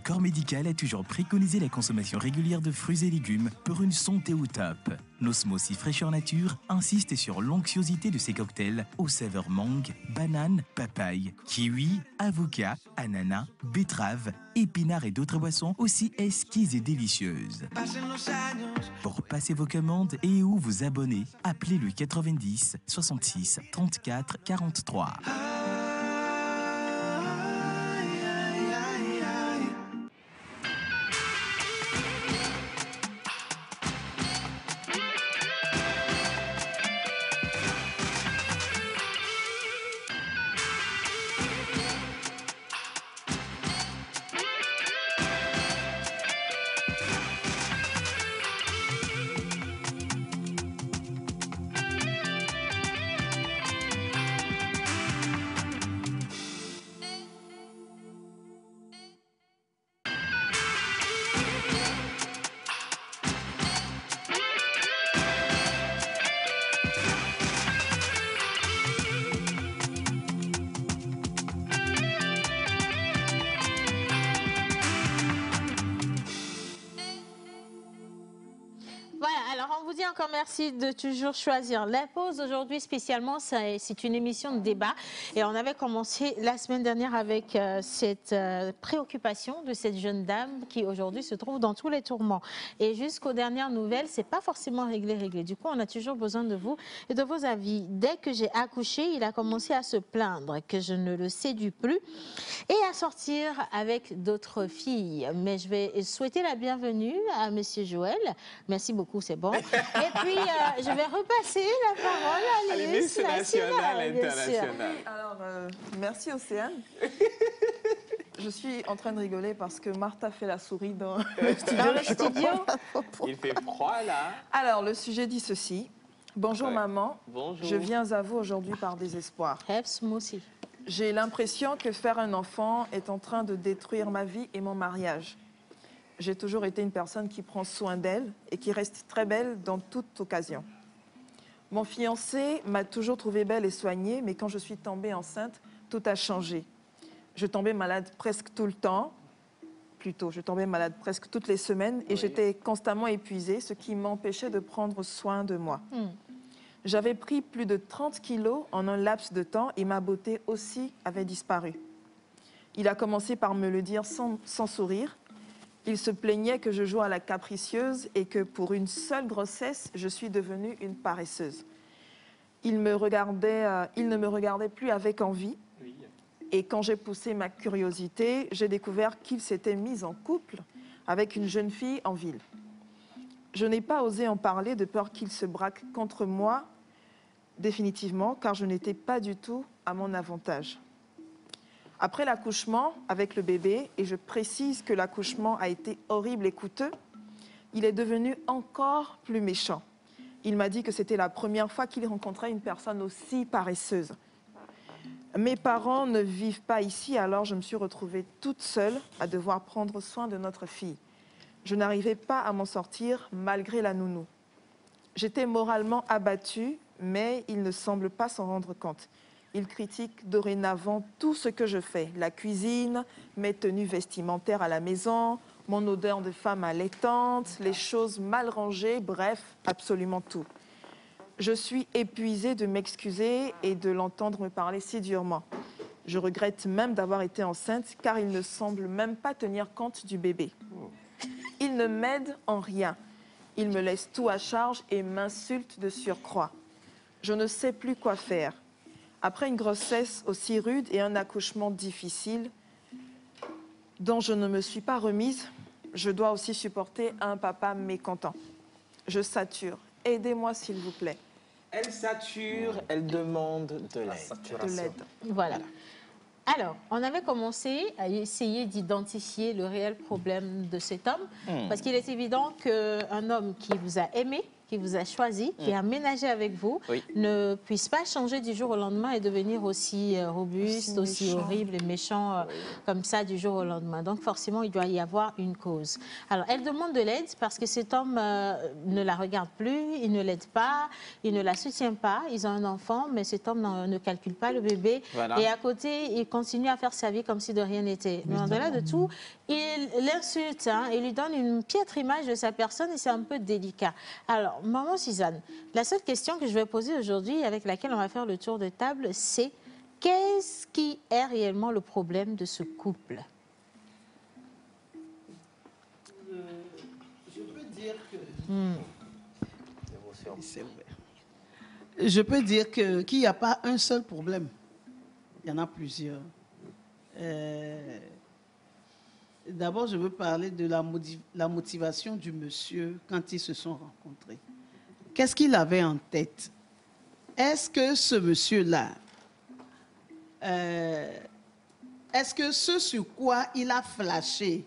corps médical a toujours préconisé la consommation régulière de fruits et légumes pour une santé au top. Nos smoothies fraîcheur nature insistent sur l'onctuosité de ces cocktails aux saveurs mangue, banane, papaye, kiwi, avocat, ananas, betterave, épinards et d'autres boissons aussi exquises et délicieuses. Pour passer vos commandes et ou vous abonner, appelez le 90 66 34 43. On vous dit encore merci de toujours choisir la pause. Aujourd'hui, spécialement, c'est une émission de débat. Et on avait commencé la semaine dernière avec cette préoccupation de cette jeune dame qui aujourd'hui se trouve dans tous les tourments. Et jusqu'aux dernières nouvelles, c'est pas forcément réglé. Du coup, on a toujours besoin de vous et de vos avis. Dès que j'ai accouché, il a commencé à se plaindre que je ne le séduis plus et à sortir avec d'autres filles. Mais je vais souhaiter la bienvenue à Monsieur Joël. Merci beaucoup, c'est bon. Et puis, je vais repasser la parole à Miss Nationale, internationale. Alors, merci Océane. Je suis en train de rigoler parce que Martha fait la souris dans le studio. Il fait froid, là. Alors, le sujet dit ceci. Bonjour maman. Bonjour. Je viens à vous aujourd'hui par désespoir. J'ai l'impression que faire un enfant est en train de détruire ma vie et mon mariage. J'ai toujours été une personne qui prend soin d'elle et qui reste très belle dans toute occasion. Mon fiancé m'a toujours trouvée belle et soignée, mais quand je suis tombée enceinte, tout a changé. Je tombais malade presque tout le temps, plutôt, je tombais malade presque toutes les semaines et j'étais constamment épuisée, ce qui m'empêchait de prendre soin de moi. J'avais pris plus de 30 kilos en un laps de temps et ma beauté aussi avait disparu. Il a commencé par me le dire sans sourire. Il se plaignait que je joue à la capricieuse et que pour une seule grossesse, je suis devenue une paresseuse. Il ne me regardait plus avec envie. Et quand j'ai poussé ma curiosité, j'ai découvert qu'il s'était mis en couple avec une jeune fille en ville. Je n'ai pas osé en parler de peur qu'il se braque contre moi définitivement, car je n'étais pas du tout à mon avantage. Après l'accouchement avec le bébé, et je précise que l'accouchement a été horrible et coûteux, il est devenu encore plus méchant. Il m'a dit que c'était la première fois qu'il rencontrait une personne aussi paresseuse. Mes parents ne vivent pas ici, alors je me suis retrouvée toute seule à devoir prendre soin de notre fille. Je n'arrivais pas à m'en sortir malgré la nounou. J'étais moralement abattue, mais il ne semble pas s'en rendre compte. Il critique dorénavant tout ce que je fais. La cuisine, mes tenues vestimentaires à la maison, mon odeur de femme allaitante, les choses mal rangées, bref, absolument tout. Je suis épuisée de m'excuser et de l'entendre me parler si durement. Je regrette même d'avoir été enceinte car il ne semble même pas tenir compte du bébé. Il ne m'aide en rien. Il me laisse tout à charge et m'insulte de surcroît. Je ne sais plus quoi faire. Après une grossesse aussi rude et un accouchement difficile dont je ne me suis pas remise, je dois aussi supporter un papa mécontent. Je sature. Aidez-moi, s'il vous plaît. Elle sature, elle demande de l'aide. Voilà. Alors, on avait commencé à essayer d'identifier le réel problème de cet homme, parce qu'il est évident qu'un homme qui vous a aimé, qui vous a choisi, qui a aménagé avec vous, ne puisse pas changer du jour au lendemain et devenir aussi robuste, aussi horrible et méchant comme ça du jour au lendemain. Donc forcément, il doit y avoir une cause. Alors, elle demande de l'aide parce que cet homme ne la regarde plus, il ne l'aide pas, il ne la soutient pas. Ils ont un enfant, mais cet homme ne calcule pas le bébé. Voilà. Et à côté, il continue à faire sa vie comme si de rien n'était. Mais au-delà de tout, il l'insulte, hein, il lui donne une piètre image de sa personne et c'est un peu délicat. Alors, maman Suzanne, la seule question que je vais poser aujourd'hui, avec laquelle on va faire le tour de table, c'est qu'est-ce qui est réellement le problème de ce couple? Je peux dire que... Je peux dire qu'il n'y a pas un seul problème. Il y en a plusieurs. D'abord, je veux parler de la motivation du monsieur quand ils se sont rencontrés. Qu'est-ce qu'il avait en tête? Est-ce que ce monsieur-là, est-ce que ce sur quoi il a flashé,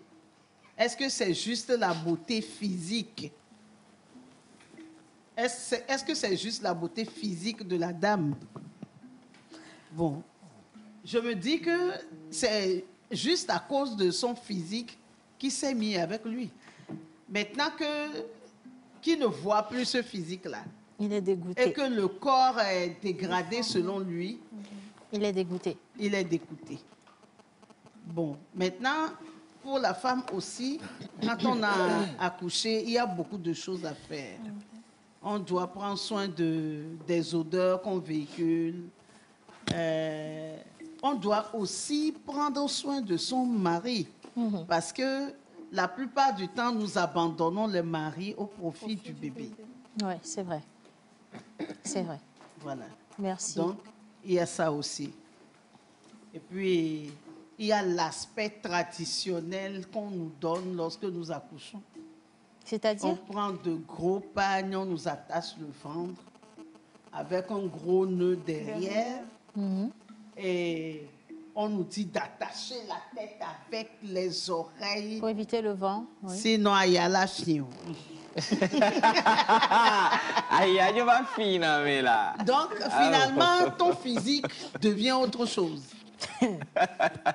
est-ce que c'est juste la beauté physique? Est-ce que c'est juste la beauté physique de la dame? Bon, je me dis que c'est juste à cause de son physique qu'il s'est mis avec lui. Maintenant qu'il ne voit plus ce physique-là, il est dégoûté. Et que le corps est dégradé selon lui, il est dégoûté. Il est dégoûté. Bon, maintenant, pour la femme aussi, quand on a accouché, il y a beaucoup de choses à faire. On doit prendre soin des odeurs qu'on véhicule. On doit aussi prendre soin de son mari. Parce que la plupart du temps, nous abandonnons les maris au profit du bébé. Oui, c'est vrai. C'est vrai. Voilà. Merci. Donc, il y a ça aussi. Et puis, il y a l'aspect traditionnel qu'on nous donne lorsque nous accouchons. C'est-à-dire? On prend de gros pagnes, on nous attache le ventre avec un gros nœud derrière. Et on nous dit d'attacher la tête avec les oreilles. Pour éviter le vent. Oui. Sinon, il y a la chien. Donc, finalement, ton physique devient autre chose.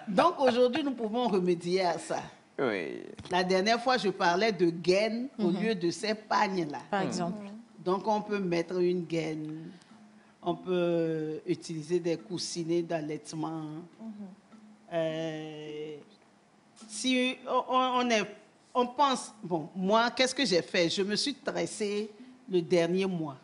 Donc, aujourd'hui, nous pouvons remédier à ça. Oui. La dernière fois, je parlais de gaine au lieu de ces pagnes-là. Par exemple. Donc, on peut mettre une gaine. On peut utiliser des coussinets d'allaitement. Si on pense... Bon, moi, qu'est-ce que j'ai fait? Je me suis tressée le dernier mois.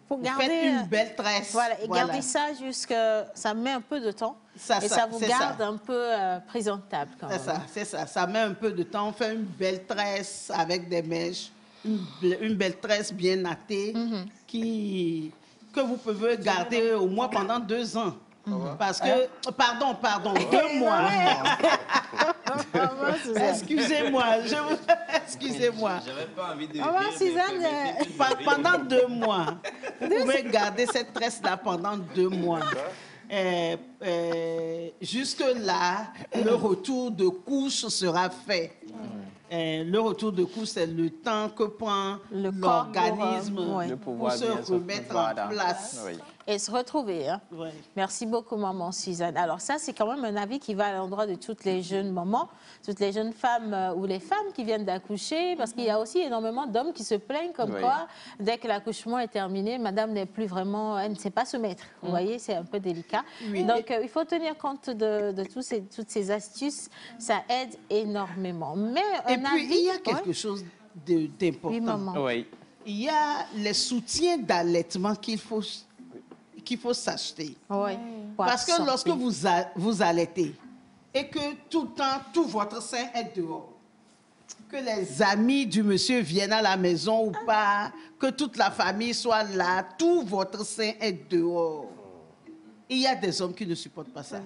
Pour garder une belle tresse. Voilà, et garder ça jusqu'à... Ça met un peu de temps. Ça vous garde un peu présentable. C'est ça. Ça met un peu de temps. On fait une belle tresse avec des mèches. Une belle tresse bien nattée que vous pouvez garder au moins pendant 2 ans. Parce que... Pardon, 2 mois. Excusez-moi. Excusez-moi. J'avais pas envie de Pendant 2 mois. Vous pouvez garder cette tresse-là pendant 2 mois. Jusque-là, le retour de couche sera fait. Le retour de couche, c'est le temps que prend l'organisme pour se remettre en place. Oui. Et se retrouver. Hein? Oui. Merci beaucoup, maman Suzanne. Alors ça, c'est quand même un avis qui va à l'endroit de toutes les jeunes mamans, toutes les jeunes femmes ou les femmes qui viennent d'accoucher, parce qu'il y a aussi énormément d'hommes qui se plaignent comme quoi, dès que l'accouchement est terminé, madame n'est plus vraiment, elle ne sait pas se mettre. Vous voyez, c'est un peu délicat. Oui. Donc, il faut tenir compte de toutes ces astuces. Ça aide énormément. Mais et puis, il y a quelque chose d'important. Oui, maman. Oui. Il y a les soutiens d'allaitement qu'il faut s'acheter. Oui. Parce que lorsque vous allaitez et que tout le temps, tout votre sein est dehors, que les amis du monsieur viennent à la maison ou pas, que toute la famille soit là, tout votre sein est dehors. Il y a des hommes qui ne supportent pas ça.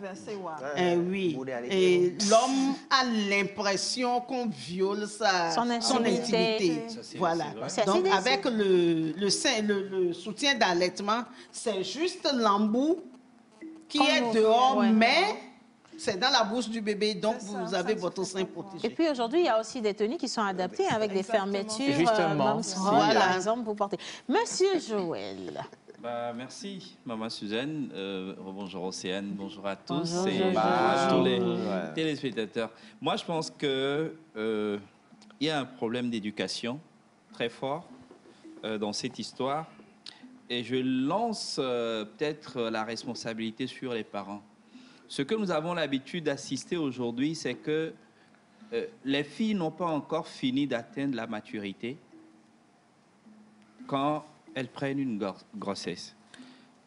Oui. Et l'homme a l'impression qu'on viole son intimité. Voilà. Donc, avec le soutien d'allaitement, c'est juste l'embout qui est dehors, mais c'est dans la bouche du bébé, donc vous avez votre sein protégé. Et puis aujourd'hui, il y a aussi des tenues qui sont adaptées avec des fermetures. Justement. Voilà, par exemple, pour porter. Monsieur Joël. Bah, merci, Maman Suzanne. Bonjour Océane, bonjour à tous Bonjour, et à tous les téléspectateurs. Moi, je pense qu'il y a un problème d'éducation très fort dans cette histoire. Et je lance peut-être la responsabilité sur les parents. Ce que nous avons l'habitude d'assister aujourd'hui, c'est que les filles n'ont pas encore fini d'atteindre la maturité quand elles prennent une grossesse.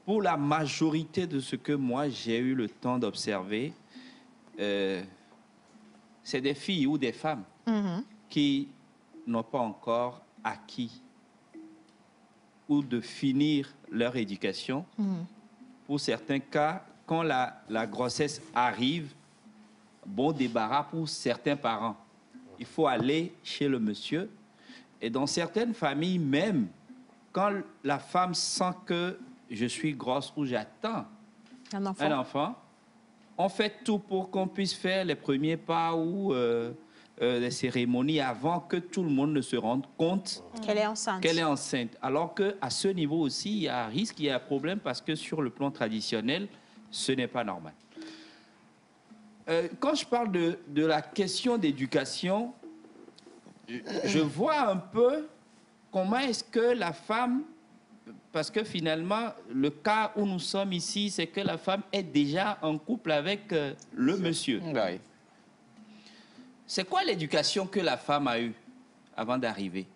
Pour la majorité de ce que moi j'ai eu le temps d'observer, c'est des filles ou des femmes qui n'ont pas encore acquis ou de finir leur éducation. Pour certains cas, quand la grossesse arrive, bon débarras pour certains parents. Il faut aller chez le monsieur. Et dans certaines familles même, quand la femme sent que je suis grosse ou j'attends un enfant, on fait tout pour qu'on puisse faire les premiers pas ou les cérémonies avant que tout le monde ne se rende compte qu'elle est enceinte. Qu'elle est enceinte. Alors qu'à ce niveau aussi, il y a un risque, il y a un problème parce que sur le plan traditionnel, ce n'est pas normal. Quand je parle de la question d'éducation, je vois un peu comment est-ce que la femme, parce que finalement, le cas où nous sommes ici, c'est que la femme est déjà en couple avec le monsieur. Oui. C'est quoi l'éducation que la femme a eue avant d'arriver?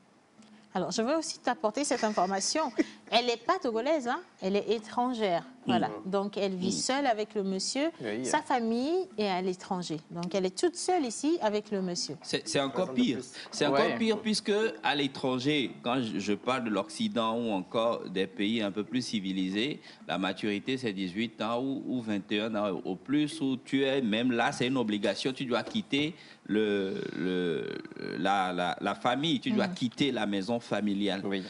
Alors, je veux aussi t'apporter cette information. Elle n'est pas togolaise, hein? Elle est étrangère. Voilà. Donc, elle vit seule avec le monsieur. Oui. Sa famille est à l'étranger. Donc, elle est toute seule ici avec le monsieur. C'est encore pire. C'est encore pire puisque à l'étranger, quand je parle de l'Occident ou encore des pays un peu plus civilisés, la maturité, c'est 18 ans ou 21 ans au plus, où tu es même là, c'est une obligation. Tu dois quitter la famille, tu dois quitter la maison familiale. Oui.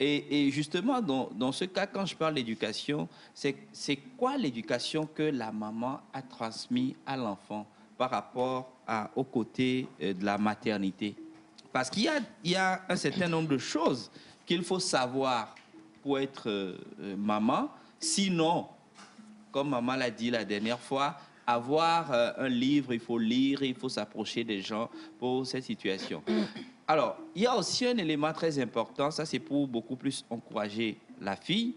Et justement, dans ce cas, quand je parle d'éducation, c'est quoi l'éducation que la maman a transmise à l'enfant par rapport au côté de la maternité? Parce qu'il y a un certain nombre de choses qu'il faut savoir pour être maman. Sinon, comme maman l'a dit la dernière fois, avoir un livre, il faut lire, il faut s'approcher des gens pour cette situation. Alors, il y a aussi un élément très important, ça c'est pour beaucoup plus encourager la fille,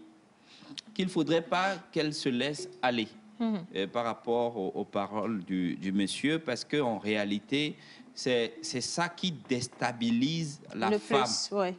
qu'il ne faudrait pas qu'elle se laisse aller par rapport aux paroles du monsieur, parce qu'en réalité, c'est ça qui déstabilise la femme.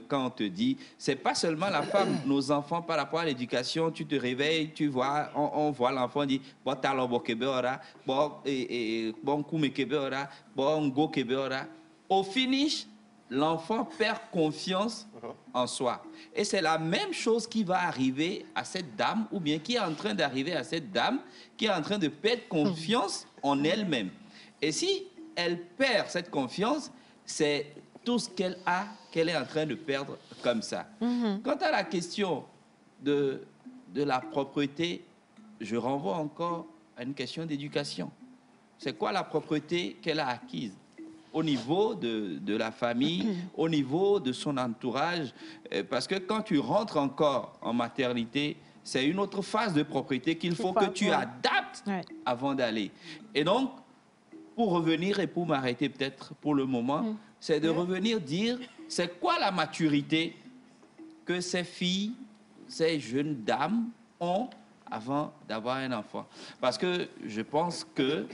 Quand on te dit, c'est pas seulement la femme, nos enfants par rapport à l'éducation, tu te réveilles, tu vois, on voit l'enfant dit, bon talon bon kebeora, bon kume kebeora, bon go kebeora. Au finish, l'enfant perd confiance en soi. Et c'est la même chose qui va arriver à cette dame, ou bien qui est en train d'arriver à cette dame, qui est en train de perdre confiance en elle-même. Et si elle perd cette confiance, c'est tout ce qu'elle a, qu'elle est en train de perdre comme ça. Quant à la question de la propreté, je renvoie encore à une question d'éducation. C'est quoi la propreté qu'elle a acquise au niveau de la famille, au niveau de son entourage? Parce que quand tu rentres encore en maternité, c'est une autre phase de propreté qu'il faut que tu adaptes avant d'aller. Et donc, pour revenir et pour m'arrêter peut-être pour le moment, c'est de revenir dire, c'est quoi la maturité que ces filles, ces jeunes dames ont avant d'avoir un enfant? Parce que je pense que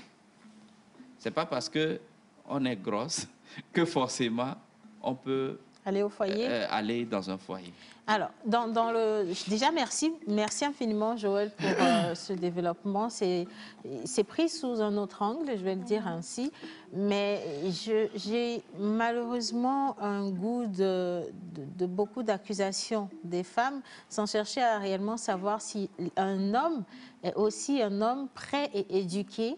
c'est pas parce que on est grosse que forcément on peut aller au foyer, aller dans un foyer. Alors, déjà, merci infiniment, Joël, pour ce développement. C'est pris sous un autre angle, je vais le dire ainsi, mais j'ai malheureusement un goût de beaucoup d'accusations des femmes, sans chercher à réellement savoir si un homme est aussi un homme prêt et éduqué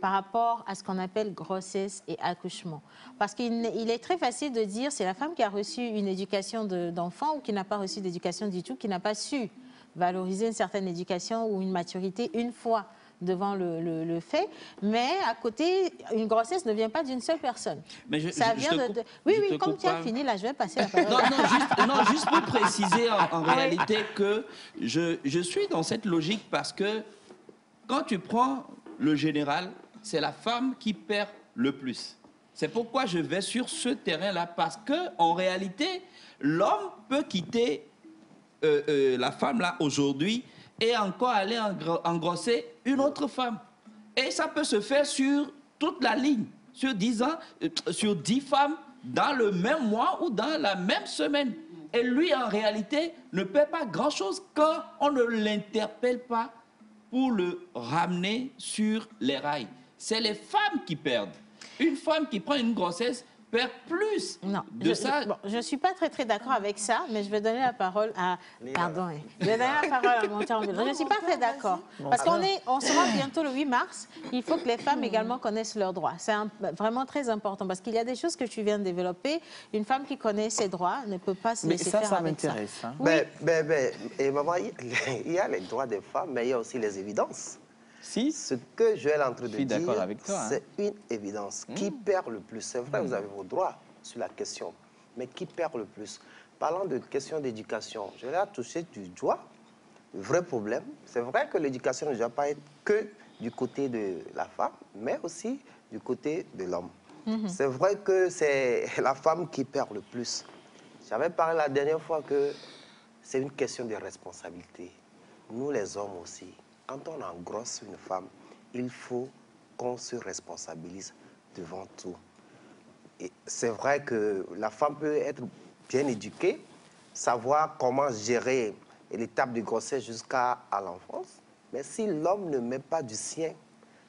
par rapport à ce qu'on appelle grossesse et accouchement. Parce qu'il est très facile de dire c'est la femme qui a reçu une éducation d'enfant ou qui n'a pas reçu d'éducation du tout, qui n'a pas su valoriser une certaine éducation ou une maturité une fois devant le fait. Mais à côté, une grossesse ne vient pas d'une seule personne. Mais ça vient de... Oui, oui, comme tu as fini, là, je vais passer la parole. Non, juste pour préciser en réalité que je suis dans cette logique parce que quand tu prends le général, c'est la femme qui perd le plus. C'est pourquoi je vais sur ce terrain-là, parce qu'en réalité, l'homme peut quitter la femme-là aujourd'hui et encore aller engrosser une autre femme. Et ça peut se faire sur toute la ligne, sur 10 ans, sur 10 femmes, dans le même mois ou dans la même semaine. Et lui, en réalité, ne perd pas grand-chose quand on ne l'interpelle pas pour le ramener sur les rails. C'est les femmes qui perdent. Une femme qui prend une grossesse perd plus de ça. Bon, je ne suis pas très d'accord avec ça, mais je vais donner la parole à... Pardon. Je vais donner la parole à Monteur Ambulance. Je ne suis pas très d'accord. Parce qu'on se rend bientôt le 8 mars. Il faut que les femmes également connaissent leurs droits. C'est vraiment très important parce qu'il y a des choses que tu viens de développer. Une femme qui connaît ses droits ne peut pas se laisser faire avec ça. Hein. Oui. Et maman, il y a les droits des femmes, mais il y a aussi les évidences. Si. Ce que Joël est en train de dire, avec toi, hein. c'est une évidence. Qui perd le plus? C'est vrai, vous avez vos droits sur la question, mais qui perd le plus? Parlant de question d'éducation, je l'ai touché du doigt. Le vrai problème, c'est vrai que l'éducation ne doit pas être que du côté de la femme, mais aussi du côté de l'homme. C'est vrai que c'est la femme qui perd le plus. J'avais parlé la dernière fois que c'est une question de responsabilité. Nous, les hommes aussi. Quand on engrosse une femme, il faut qu'on se responsabilise devant tout. Et c'est vrai que la femme peut être bien éduquée, savoir comment gérer l'étape de grossesse jusqu'à l'enfance, mais si l'homme ne met pas du sien,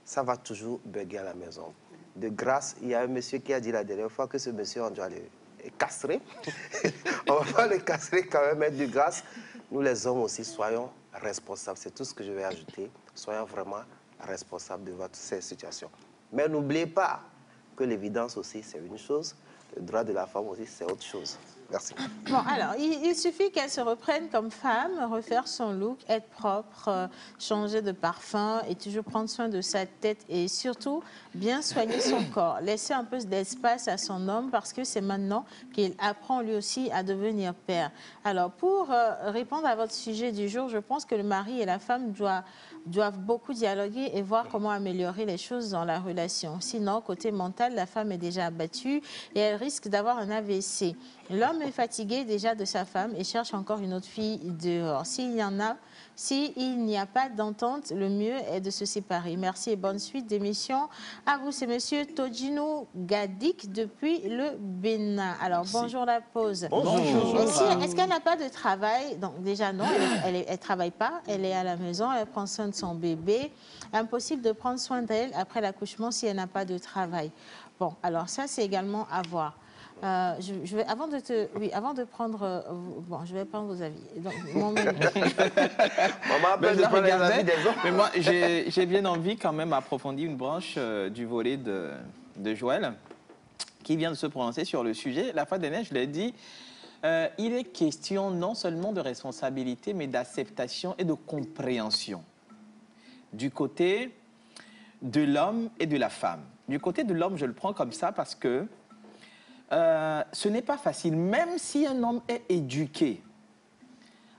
ça va toujours bugger à la maison. De grâce, il y a un monsieur qui a dit la dernière fois que ce monsieur, on doit le castrer. On va pas le castrer quand même, mettre de grâce. Nous, les hommes aussi, soyons responsables. C'est tout ce que je vais ajouter. Soyons vraiment responsables de cette situation. Mais n'oubliez pas que l'évidence aussi, c'est une chose. Le droit de la femme aussi, c'est autre chose. Merci. Bon, alors, il suffit qu'elle se reprenne comme femme, refaire son look, être propre, changer de parfum et toujours prendre soin de sa tête et surtout bien soigner son corps. Laisser un peu d'espace à son homme parce que c'est maintenant qu'il apprend lui aussi à devenir père. Alors, pour répondre à votre sujet du jour, je pense que le mari et la femme doivent beaucoup dialoguer et voir comment améliorer les choses dans la relation. Sinon, côté mental, la femme est déjà abattue et elle risque d'avoir un AVC. L'homme est fatigué déjà de sa femme et cherche encore une autre fille dehors. S'il n'y a pas d'entente, le mieux est de se séparer. Merci et bonne suite d'émission. À vous, c'est monsieur Tojino Gadik depuis le Bénin. Alors, merci. Bonjour la pause. Bonjour. Est-ce qu'elle n'a pas de travail? Donc déjà non, elle ne travaille pas, elle est à la maison, elle prend soin de son bébé. Impossible de prendre soin d'elle après l'accouchement si elle n'a pas de travail. Bon, alors ça, c'est également à voir. Je vais, avant de prendre, bon, je vais prendre vos avis. Donc, mais moi, j'ai bien envie quand même d'approfondir une branche du volet de Joël, qui vient de se prononcer sur le sujet. La fois dernière, je l'ai dit, il est question non seulement de responsabilité, mais d'acceptation et de compréhension du côté de l'homme et de la femme. Du côté de l'homme, je le prends comme ça parce que ce n'est pas facile, même si un homme est éduqué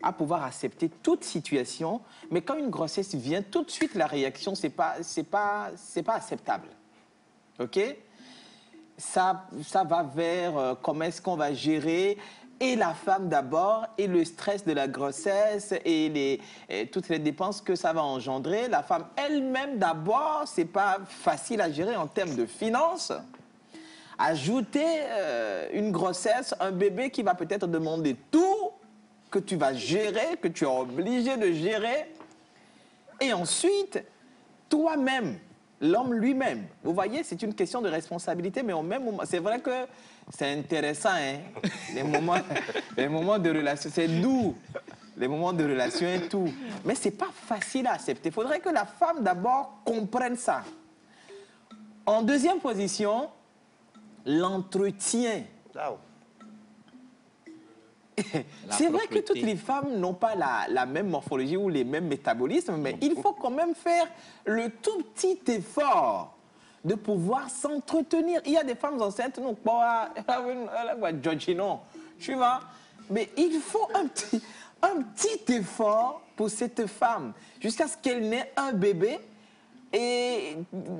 à pouvoir accepter toute situation, mais quand une grossesse vient, tout de suite la réaction, c'est pas acceptable. OK? Ça va vers comment est-ce qu'on va gérer et la femme d'abord, et le stress de la grossesse, et toutes les dépenses que ça va engendrer. La femme elle-même d'abord, c'est pas facile à gérer en termes de finances. Ajouter une grossesse, un bébé qui va peut-être demander tout, que tu vas gérer, que tu es obligé de gérer. Et ensuite, toi-même, l'homme lui-même. Vous voyez, c'est une question de responsabilité, mais au même moment, c'est vrai que c'est intéressant, hein? Les moments de relation, c'est doux. Les moments de relation et tout. Mais ce n'est pas facile à accepter. Il faudrait que la femme, d'abord, comprenne ça. En deuxième position, l'entretien C'est vrai que toutes les femmes n'ont pas la même morphologie ou les mêmes métabolismes, mais il faut quand même faire le tout petit effort de pouvoir s'entretenir. Il y a des femmes enceintes, non, tu vois, mais il faut un petit effort pour cette femme jusqu'à ce qu'elle n'ait un bébé. Et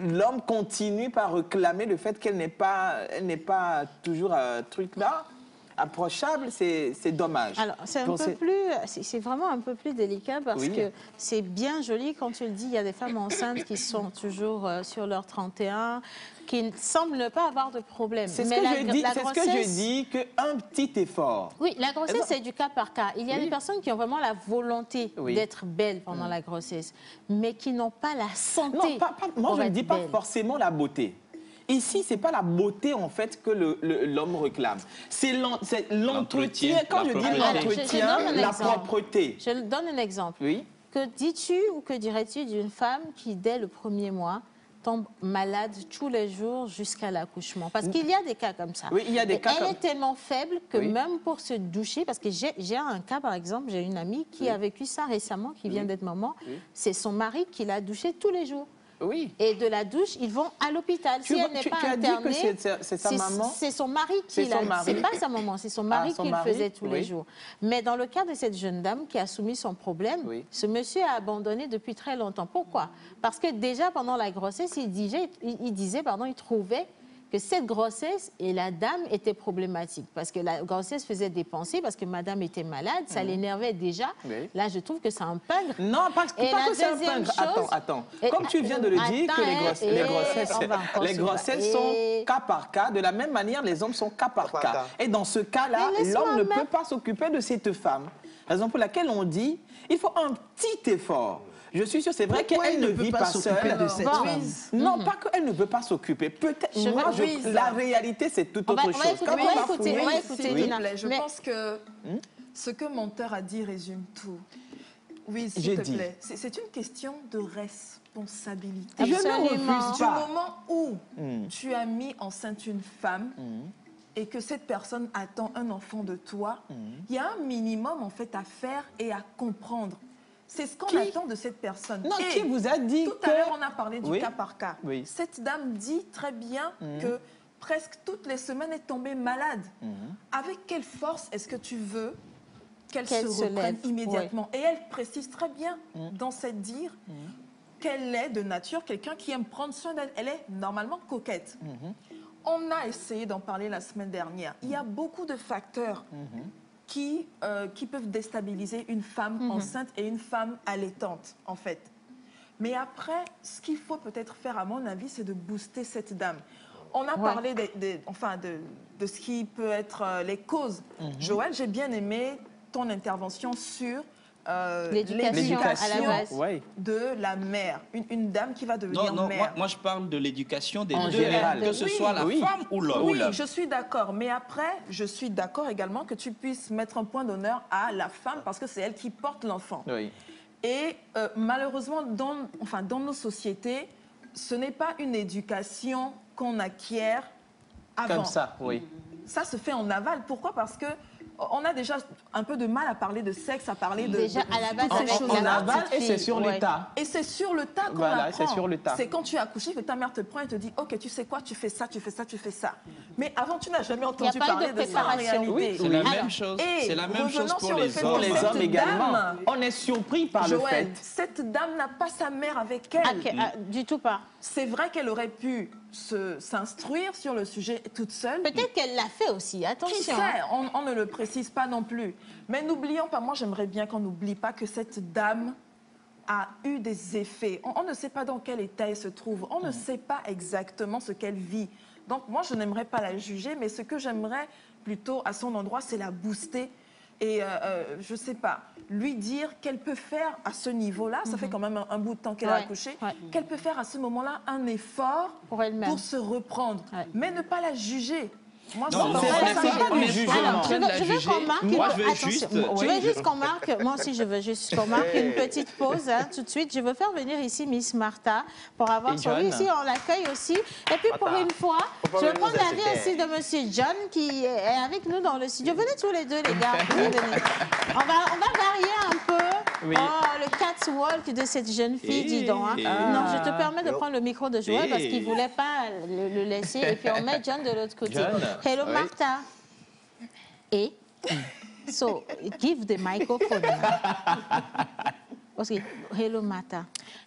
l'homme continue par réclamer le fait qu'elle n'est pas toujours un truc là, approchable, c'est dommage. Alors, c'est vraiment un peu plus délicat parce que c'est bien joli quand tu le dis, il y a des femmes enceintes qui sont toujours sur leur 31, qui ne semblent ne pas avoir de problème. C'est ce que je dis, qu'un petit effort. Oui, la grossesse, c'est du cas par cas. Il y a des personnes qui ont vraiment la volonté d'être belles pendant la grossesse, mais qui n'ont pas la santé. Non, moi, je ne dis pas forcément la beauté. Ici, ce n'est pas la beauté, en fait, que l'homme réclame. C'est l'entretien. Quand je dis l'entretien, la propreté. Je donne un exemple. Oui. Que dis-tu ou que dirais-tu d'une femme qui, dès le premier mois, tombe malade tous les jours jusqu'à l'accouchement? Parce qu'il y a des cas comme ça. Oui, il y a des cas Elle est tellement faible que même pour se doucher, parce que j'ai un cas, par exemple, j'ai une amie qui a vécu ça récemment, qui vient d'être maman. C'est son mari qui l'a douchée tous les jours. Oui. Et de la douche, ils vont à l'hôpital. Si elle n'est pas internée, c'est sa maman. C'est son mari qui l'a. C'est pas sa maman, c'est son mari qui le faisait tous les jours. Mais dans le cas de cette jeune dame qui a soumis son problème, ce monsieur a abandonné depuis très longtemps. Pourquoi? Parce que déjà pendant la grossesse, il trouvait que cette grossesse et la dame étaient problématiques. Parce que la grossesse faisait des pensées, parce que madame était malade, ça l'énervait déjà. Là, je trouve que c'est un pingre. Non, parce que c'est un pingre. Attends. Comme tu viens de le dire, que les grossesses sont cas par cas, de la même manière, les hommes sont cas par cas. Et dans ce cas-là, l'homme ne peut pas s'occuper de cette femme. Raison pour laquelle on dit, il faut un petit effort. Je suis sûre, c'est vrai qu'elle ne vit pas seule. Non, pas qu'elle ne veut pas s'occuper. Peut-être. Moi, la réalité, c'est tout autre chose. On va écouter Dina. Je pense que ce que Monteur a dit résume tout. Oui, s'il te plaît. C'est une question de responsabilité. Je ne refuse pas. Du moment où tu as mis enceinte une femme et que cette personne attend un enfant de toi, il y a un minimum en fait à faire et à comprendre. C'est ce qu'on attend de cette personne. Non, qui vous a dit tout à l'heure, on a parlé du cas par cas. Cette dame dit très bien que presque toutes les semaines est tombée malade. Avec quelle force est-ce que tu veux qu'elle se reprenne immédiatement? Et elle précise très bien dans cette dire qu'elle est de nature quelqu'un qui aime prendre soin d'elle. Elle est normalement coquette. On a essayé d'en parler la semaine dernière. Il y a beaucoup de facteurs qui peuvent déstabiliser une femme enceinte et une femme allaitante, en fait. Mais après, ce qu'il faut peut-être faire, à mon avis, c'est de booster cette dame. On a parlé de ce qui peut être les causes. Joël, j'ai bien aimé ton intervention sur l'éducation de la mère, une dame qui va devenir mère. Moi, je parle de l'éducation des deux, que ce soit la femme ou l'homme. Oui, je suis d'accord. Mais après, je suis d'accord également que tu puisses mettre un point d'honneur à la femme parce que c'est elle qui porte l'enfant. Et malheureusement, dans nos sociétés, ce n'est pas une éducation qu'on acquiert avant. Comme ça, oui. Ça se fait en aval. Pourquoi? Parce que on a déjà un peu de mal à parler de sexe, à parler de... Déjà, à la base, on avale et c'est sur le tas. Et c'est sur le tas qu'on apprend. C'est quand tu as accouché que ta mère te prend et te dit « Ok, tu sais quoi, tu fais ça, tu fais ça, tu fais ça. » Mais avant, tu n'as jamais entendu parler de ça en réalité. Oui, c'est la même chose. C'est la même chose pour les hommes. Pour les hommes également. On est surpris par le fait. Cette dame n'a pas sa mère avec elle. Du tout pas. C'est vrai qu'elle aurait pu s'instruire sur le sujet toute seule. Peut-être qu'elle l'a fait aussi, attention. Qui sait, on ne le précise pas non plus. Mais n'oublions pas, moi j'aimerais bien qu'on n'oublie pas que cette dame a eu des effets. On ne sait pas dans quel état elle se trouve. On ne sait pas exactement ce qu'elle vit. Donc moi je n'aimerais pas la juger, mais ce que j'aimerais plutôt à son endroit, c'est la booster. Et je ne sais pas, lui dire qu'elle peut faire à ce niveau-là, ça fait quand même un bout de temps qu'elle a accouché, qu'elle peut faire à ce moment-là un effort pour se reprendre. Mais ne pas la juger. Moi, Non, on n'est pas du jugement. Je veux qu'on marque. Moi, je veux attention, juste... je veux juste qu'on marque. Moi aussi, je veux juste qu'on marque une petite pause tout de suite. Je veux faire venir ici Miss Martha pour avoir son... Oui, ici, on l'accueille aussi. Et puis, pour une fois, je veux prendre l'avis aussi de Monsieur John qui est avec nous dans le studio. Venez tous les deux, les gars. Venez. On va varier un peu. Oui. Oh, le catwalk de cette jeune fille, dis donc. Hein. Non, je te permets de prendre le micro de Joël parce qu'il ne voulait pas le laisser. Et puis, on met John de l'autre côté. John. Hello, Martha. Et so, give the microphone. Okay. Hello, Martha.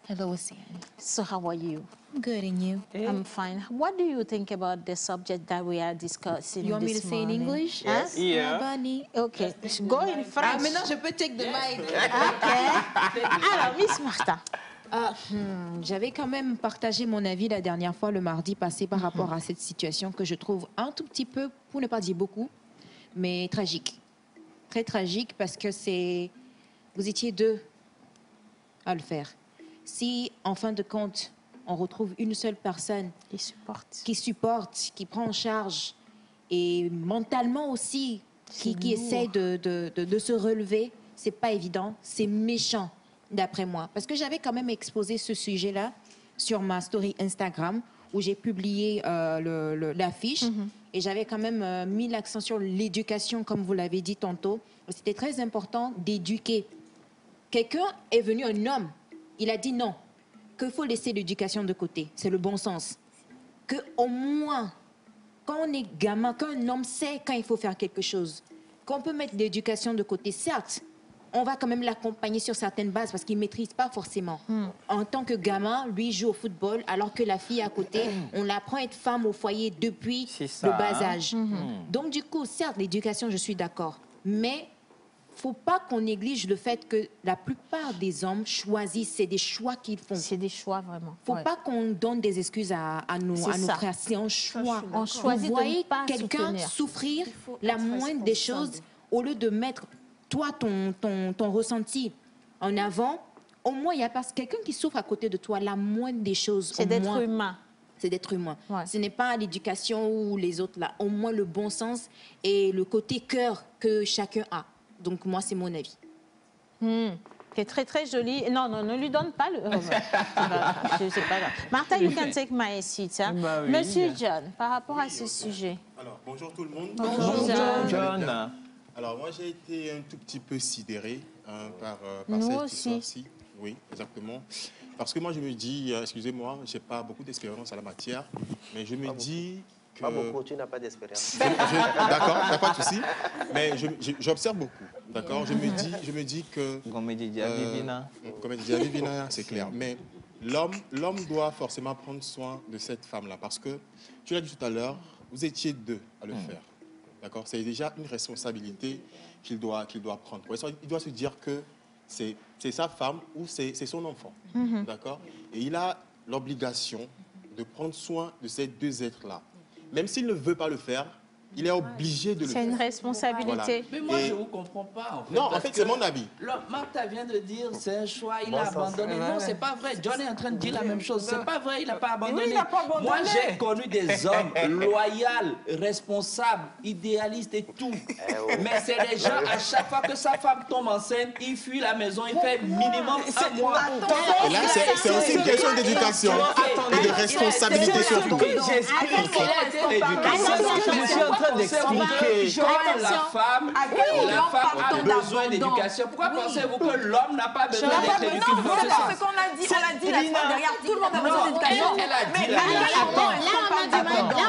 Hello, Ocean. So, how are you? Good, and you? I'm fine. What do you think about the subject that we are discussing You want me to this say in morning? English? Huh? Yeah. Bunny. Okay. Go in French. Ah, maintenant, je peux take the mic. Okay. Alors, Miss Martha. J'avais quand même partagé mon avis la dernière fois, le mardi passé, par rapport à cette situation que je trouve un tout petit peu, pour ne pas dire beaucoup, mais tragique. Très tragique parce que vous étiez deux à le faire. Si, en fin de compte, on retrouve une seule personne qui supporte, qui prend en charge et mentalement aussi, qui essaie de se relever, c'est pas évident, c'est méchant d'après moi. Parce que j'avais quand même exposé ce sujet-là sur ma story Instagram où j'ai publié l'affiche et j'avais quand même mis l'accent sur l'éducation, comme vous l'avez dit tantôt. C'était très important d'éduquer. Quelqu'un est venu, un homme, il a dit non, qu'il faut laisser l'éducation de côté. C'est le bon sens. Qu'au moins, quand on est gamin, qu'un homme sait quand il faut faire quelque chose, qu'on peut mettre l'éducation de côté, certes, on va quand même l'accompagner sur certaines bases parce qu'il ne maîtrise pas forcément. En tant que gamin, lui joue au football, alors que la fille à côté, on l'apprend à être femme au foyer depuis le bas âge. Donc du coup, certes, l'éducation, je suis d'accord. Mais il ne faut pas qu'on néglige le fait que la plupart des hommes choisissent, c'est des choix qu'ils font. C'est des choix, vraiment. Il ne faut pas qu'on donne des excuses à nos frères. C'est un choix. On choisit Vous voyez de ne pas quelqu'un soutenir. souffrir, la moindre des choses, au lieu de mettre toi, ton ressenti en avant, au moins, il y a quelqu'un qui souffre à côté de toi, la moindre des choses. C'est d'être humain. C'est d'être humain. Ouais. Ce n'est pas l'éducation ou les autres là. Au moins, le bon sens et le côté cœur que chacun a. Donc, moi, c'est mon avis. C'est très, très joli. Non, ne lui donne pas le... c'est pas grave. Martha, you can take my seat. Hein? Bah oui. Monsieur John, par rapport à ce sujet. Alors, bonjour tout le monde. Bonjour, John. Alors, moi, j'ai été un tout petit peu sidéré par Nous cette aussi. histoire-ci. Oui, exactement. Parce que moi, je me dis, excusez-moi, je n'ai pas beaucoup d'expérience à la matière, mais je me dis que... Pas beaucoup, tu n'as pas d'expérience. D'accord, il n'y a pas de souci. Mais j'observe beaucoup, d'accord. Je me dis que... Comédie Vivina, c'est clair. Mais l'homme doit forcément prendre soin de cette femme-là. Parce que, tu l'as dit tout à l'heure, vous étiez deux à le faire. D'accord. C'est déjà une responsabilité qu'il doit prendre. Il doit se dire que c'est sa femme ou c'est son enfant. D'accord. Et il a l'obligation de prendre soin de ces deux êtres-là. Même s'il ne veut pas le faire, il est obligé de le faire. C'est une responsabilité. Voilà. Mais moi, je ne vous comprends pas. En fait, non, en fait, c'est mon avis. Martha vient de dire c'est un choix, il a abandonné. Non, c'est pas vrai. John est en train de dire la même chose. C'est pas vrai, il n'a pas abandonné. Oui, il n'a pas abandonné. Moi, j'ai connu des hommes loyaux, responsables, idéalistes et tout. Mais c'est des gens, à chaque fois que sa femme tombe enceinte, il fuit la maison, il fait minimum un mois. Et là, c'est aussi une question d'éducation et de responsabilité surtout. Je suis en train d'expliquer. La femme a besoin d'éducation. Pourquoi pensez-vous que l'homme n'a pas besoin d'être éduqué? C'est ce qu'on a dit. On l'a dit la fois dernière. Tout le monde a besoin d'éducation. Elle a dit Là,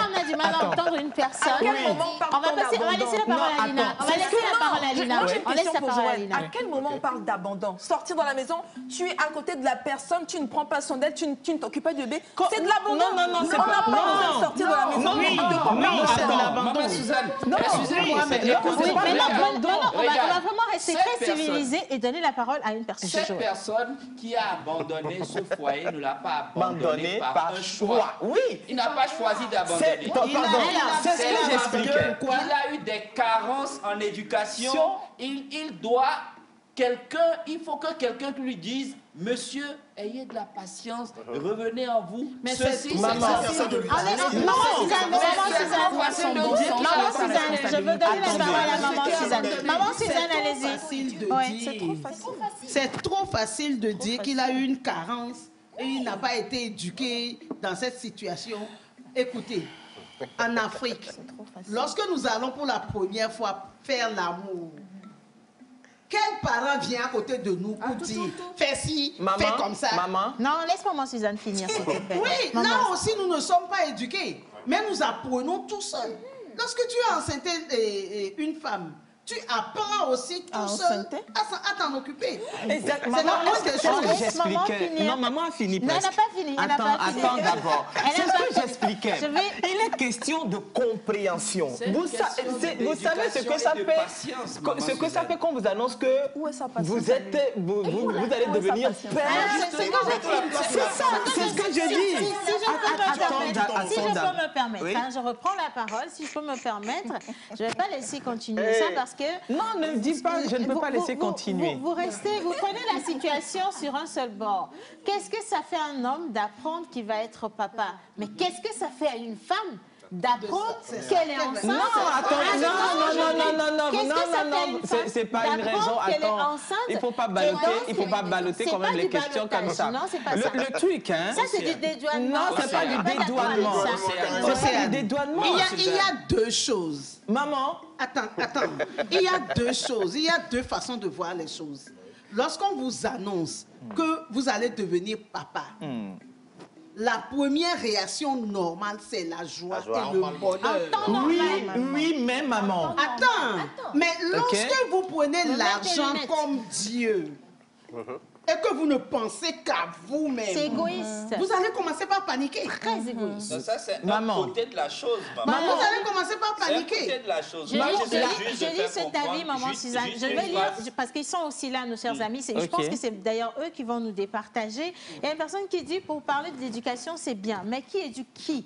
on a du mal à entendre une personne. On va laisser la parole à Lina. On va laisser la parole à Lina. On laisse la parole à Lina. À quel moment on parle d'abandon? Sortir dans la maison, tu es à côté de la personne, tu ne prends pas soin d'elle, tu ne t'occupes pas du bébé. C'est de l'abandon. Non, c'est pas... On n'a pas besoin de sortir de la maison. Maman Suzanne, excusez-moi, mais écoutez, on va vraiment rester très civilisé et donner la parole à une personne. Cette personne qui a abandonné ce foyer ne l'a pas abandonné par un choix. Oui. Il n'a pas choisi d'abandonner. C'est ce que j'expliquais. Il a eu des carences en éducation. Il doit il faut que quelqu'un lui dise, monsieur, ayez de la patience, revenez en vous. Mais ceci, maman, Maman Suzanne, je veux donner la parole à Maman Suzanne. Maman Suzanne, allez-y. C'est trop facile de dire qu'il a eu une carence et il n'a pas été éduqué dans cette situation. Écoutez, en Afrique, lorsque nous allons pour la première fois faire l'amour, quel parent vient à côté de nous pour dire fais ci, fais comme ça? Maman. Non, laisse Maman Suzanne finir, s'il te plaît. Oui, Maman. là aussi, nous ne sommes pas éduqués, mais nous apprenons tout seuls. Lorsque tu as enceinté une femme, tu apprends aussi tout seul à t'en occuper. Exactement. C'est la moindre des choses que j'expliquais. Non, maman a fini presque. Non, elle n'a pas fini. Attends d'abord. C'est ce que j'expliquais. Je Il est question de compréhension. Vous savez ce que ça fait, ce que ça fait quand vous annonce que vous allez devenir père. C'est ça, c'est ce que je dis. Si je peux me permettre, je reprends la parole, si je peux me permettre, je ne vais pas laisser continuer ça parce que... Non, ne dis pas, je ne peux pas laisser continuer. Vous prenez la situation sur un seul bord. Qu'est-ce que ça fait à un homme d'apprendre qu'il va être papa? Mais qu'est-ce que ça fait à une femme d'apprendre qu'elle est enceinte? Non, attends, non, c'est pas une raison. Attends, il ne faut pas balloter quand même les questions comme ça. Non, c'est pas ça. Le truc, hein. Ça, c'est du dédouanement. Non, c'est pas du dédouanement. C'est pas du dédouanement. Il y a deux choses. Maman. Attends. Il y a deux choses. Il y a deux façons de voir les choses. Lorsqu'on vous annonce que vous allez devenir papa, la première réaction normale, c'est la joie et le bonheur. Oui, mais maman. Attends, mais lorsque vous prenez l'argent comme Dieu et que vous ne pensez qu'à vous-même, c'est égoïste. Vous allez commencer par paniquer. Très égoïste. Ça, c'est un côté de la chose, maman. Vous allez commencer par paniquer. C'est un côté de la chose. Je lis cet avis, Maman Suzanne. Je vais lire, parce qu'ils sont aussi là, nos chers amis. Je pense que c'est d'ailleurs eux qui vont nous départager. Il y a une personne qui dit, pour parler de l'éducation, c'est bien. Mais qui éduque qui?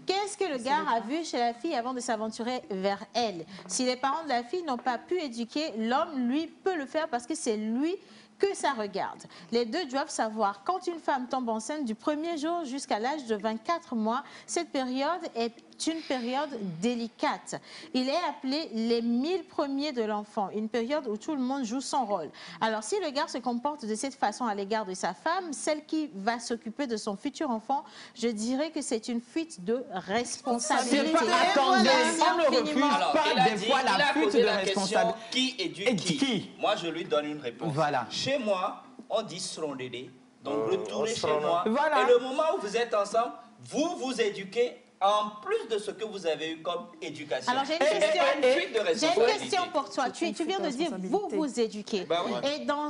Qu'est-ce que le gars a vu chez la fille avant de s'aventurer vers elle? Si les parents de la fille n'ont pas pu éduquer, l'homme, lui, peut le faire parce que c'est lui que ça regarde. Les deux doivent savoir, quand une femme tombe enceinte du premier jour jusqu'à l'âge de 24 mois, cette période est une période délicate. Il est appelé les 1000 premiers de l'enfant, une période où tout le monde joue son rôle. Alors, si le gars se comporte de cette façon à l'égard de sa femme, celle qui va s'occuper de son futur enfant, je dirais que c'est une fuite de responsabilité. Attendez, on ne refuse pas des fois la fuite de responsabilité. Qui éduque qui? Moi, je lui donne une réponse. Voilà. Chez moi, on dit Srondédé, donc retournez chez moi. Voilà. Et le moment où vous êtes ensemble, vous vous éduquez en plus de ce que vous avez eu comme éducation. Alors, j'ai une question pour toi. Tu viens de dire, vous vous éduquez. Ben oui. Et dans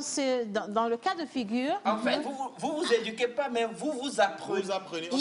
le cas de figure... En fait, vous vous éduquez pas, mais vous vous apprenez. Oui,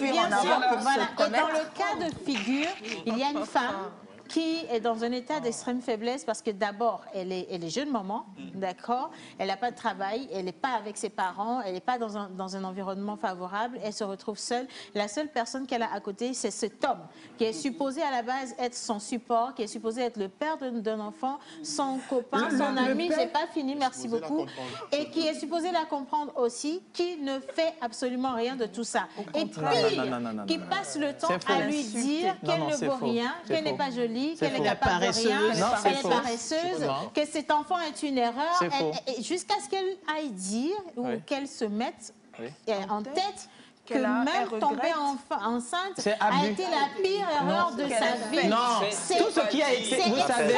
bien sûr. Voilà. Et dans le cas de figure, il y a une femme qui est dans un état d'extrême faiblesse parce que d'abord, elle est jeune maman, d'accord? Elle n'a pas de travail, elle n'est pas avec ses parents, elle n'est pas dans un environnement favorable, elle se retrouve seule. La seule personne qu'elle a à côté, c'est cet homme qui est supposé à la base être son support, qui est supposé être le père d'un enfant, son copain, son ami, j'ai pas fini, merci beaucoup, et qui est supposé la comprendre aussi, qui ne fait absolument rien de tout ça. Et pire, qui passe le temps à lui dire qu'elle ne vaut rien, qu'elle n'est pas jolie, qu'elle est capable de rien, qu'elle est paresseuse, que cet enfant est une erreur, jusqu'à ce qu'elle aille dire ou qu'elle se mette en tête que même tomber enceinte a été la pire erreur de sa vie. Non, tout ce qui a été, vous savez,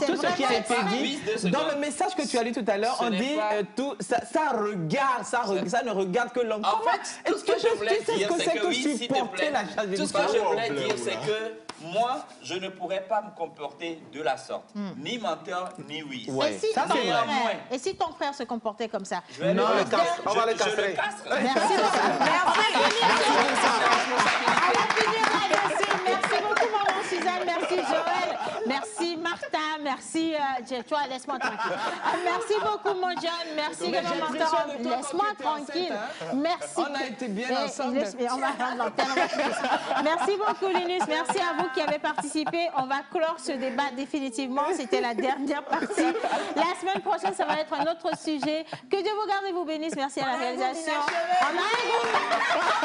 tout ce qui a été dit, dans le message que tu as lu tout à l'heure, on dit tout, ça regarde, ça ne regarde que l'homme. En fait, tout ce que je voulais dire, c'est que oui, s'il te plaît, tout ce que je voulais dire, c'est que moi, je ne pourrais pas me comporter de la sorte, ni menteur, ni oui. Et si ton frère se comportait comme ça? On va le castrer. Merci beaucoup, Maman Suzanne. Merci, Joël. Merci, Marc. Martin, merci. Toi, laisse-moi tranquille. Merci beaucoup, mon John. Merci, grand mentor. Laisse-moi tranquille. Merci. On a été bien ensemble. On va rendre l'antenne. Merci beaucoup, Linus. Merci à vous qui avez participé. On va clore ce débat définitivement. C'était la dernière partie. La semaine prochaine, ça va être un autre sujet. Que Dieu vous garde et vous bénisse. Merci à la réalisation. On a un groupe.